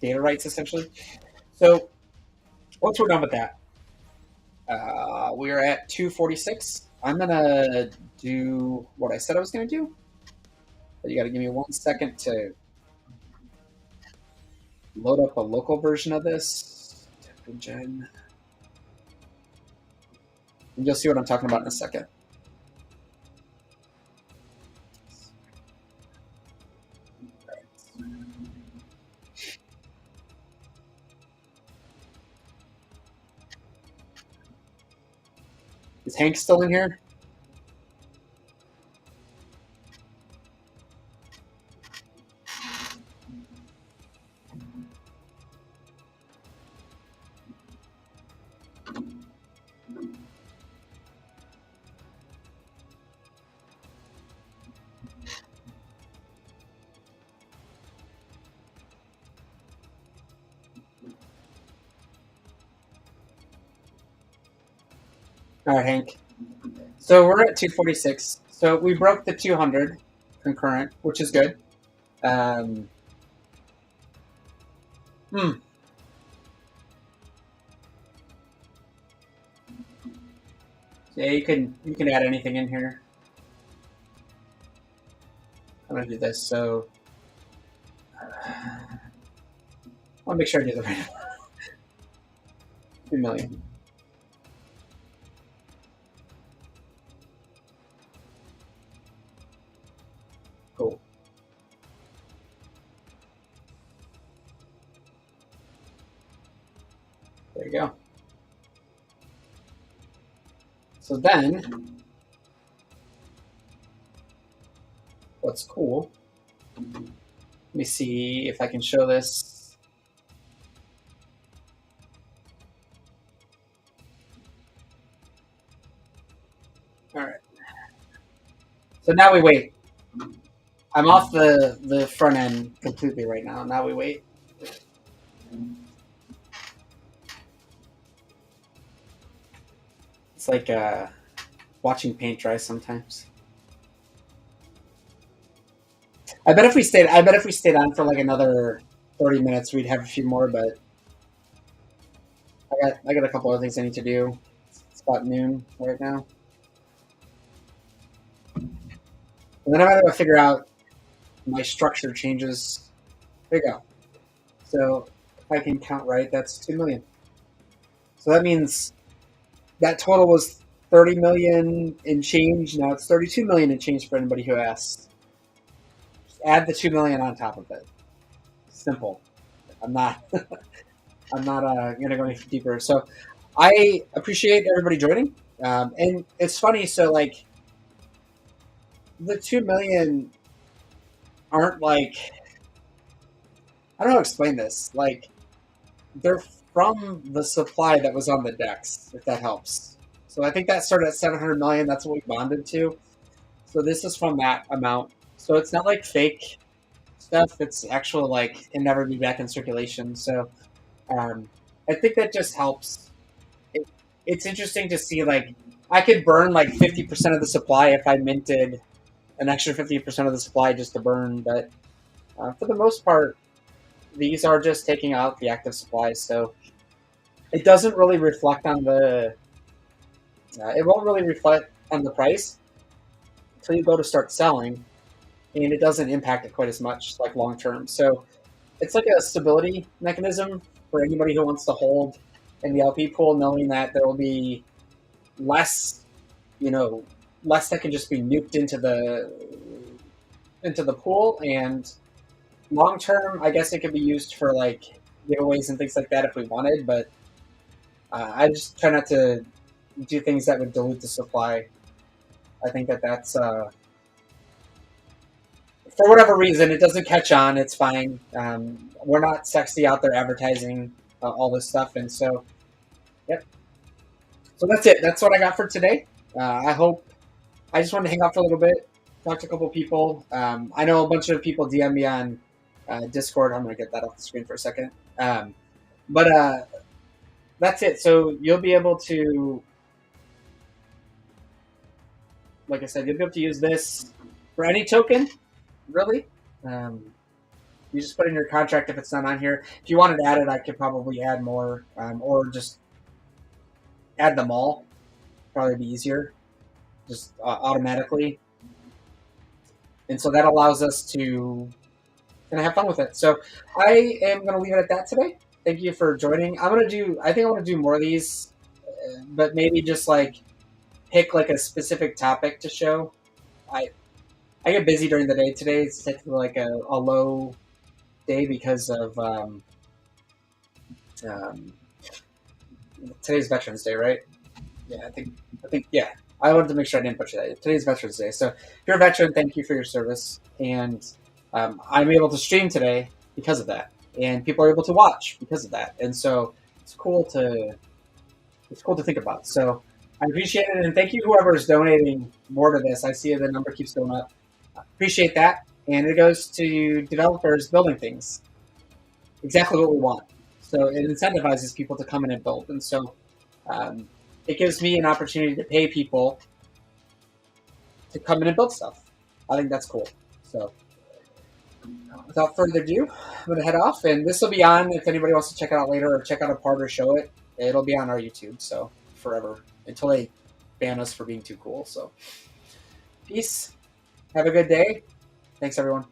data rights essentially. So once we're done with that, we are at 246. I'm gonna do what I said I was gonna do. But you got to give me 1 second to load up a local version of this. Gen. And you'll see what I'm talking about in a second. Is Hank still in here? All right, Hank. So we're at 246. So we broke the 200 concurrent, which is good. Um, hmm. Yeah, you can add anything in here. I'm gonna do this. So I'll make sure I do the right one. 2 million. Cool. There you go. So then, what's cool? Let me see if I can show this. All right. So now we wait. I'm off the front end completely right now. Now we wait. It's like watching paint dry sometimes. I bet if we stayed on for like another 30 minutes, we'd have a few more. But I got a couple other things I need to do. It's about noon right now, and then I gotta figure out my structure changes. There you go. So if I can count right, that's 2 million. So that means that total was 30 million in change. Now it's 32 million in change for anybody who asks. Just add the 2 million on top of it. Simple. I'm not. I'm not gonna go any deeper. So I appreciate everybody joining. And it's funny. So like the 2 million aren't like, I don't know how to explain this. Like they're from the supply that was on the decks, if that helps. So I think that started at 700 million. That's what we bonded to. So this is from that amount. So it's not like fake stuff. It's actual like it never be back in circulation. So I think that just helps. It's interesting to see like I could burn like 50% of the supply if I minted an extra 50% of the supply just to burn. But for the most part, these are just taking out the active supplies. So it doesn't really reflect on the. It won't really reflect on the price until you go to start selling, and it doesn't impact it quite as much like long term. So it's like a stability mechanism for anybody who wants to hold in the LP pool, knowing that there will be less, less that can just be nuked into the pool, and long term, I guess it could be used for like giveaways and things like that if we wanted. But I just try not to do things that would dilute the supply. I think that's for whatever reason it doesn't catch on. It's fine. We're not sexy out there advertising all this stuff, and so yep. So that's it. That's what I got for today. I hope. I just wanted to hang out for a little bit, talk to a couple people. I know a bunch of people DM me on Discord. I'm going to get that off the screen for a second. But that's it. So you'll be able to, like I said, you'll be able to use this for any token, really. You just put in your contract if it's not on here. If you wanted to add it, I could probably add more, or just add them all. Probably be easier, just automatically. And so that allows us to kind of have fun with it. So I am going to leave it at that today. Thank you for joining. I think I want to do more of these, but maybe just like pick like a specific topic to show. I I get busy during the day today. It's technically like a low day because of um, today's Veterans Day, right? Yeah, I think yeah. I wanted to make sure I didn't butcher that. Today's Veterans Day, so if you're a veteran, thank you for your service, and I'm able to stream today because of that, and people are able to watch because of that, and so it's cool to think about. So I appreciate it, and thank you whoever is donating more to this. I see the number keeps going up. Appreciate that, and it goes to developers building things. Exactly what we want. So it incentivizes people to come in and build, and so um, it gives me an opportunity to pay people to come in and build stuff. I think that's cool. So without further ado, I'm going to head off, and this will be on if anybody wants to check it out later or check out a part or show it. It'll be on our YouTube, so forever until they ban us for being too cool. So peace. Have a good day. Thanks, everyone.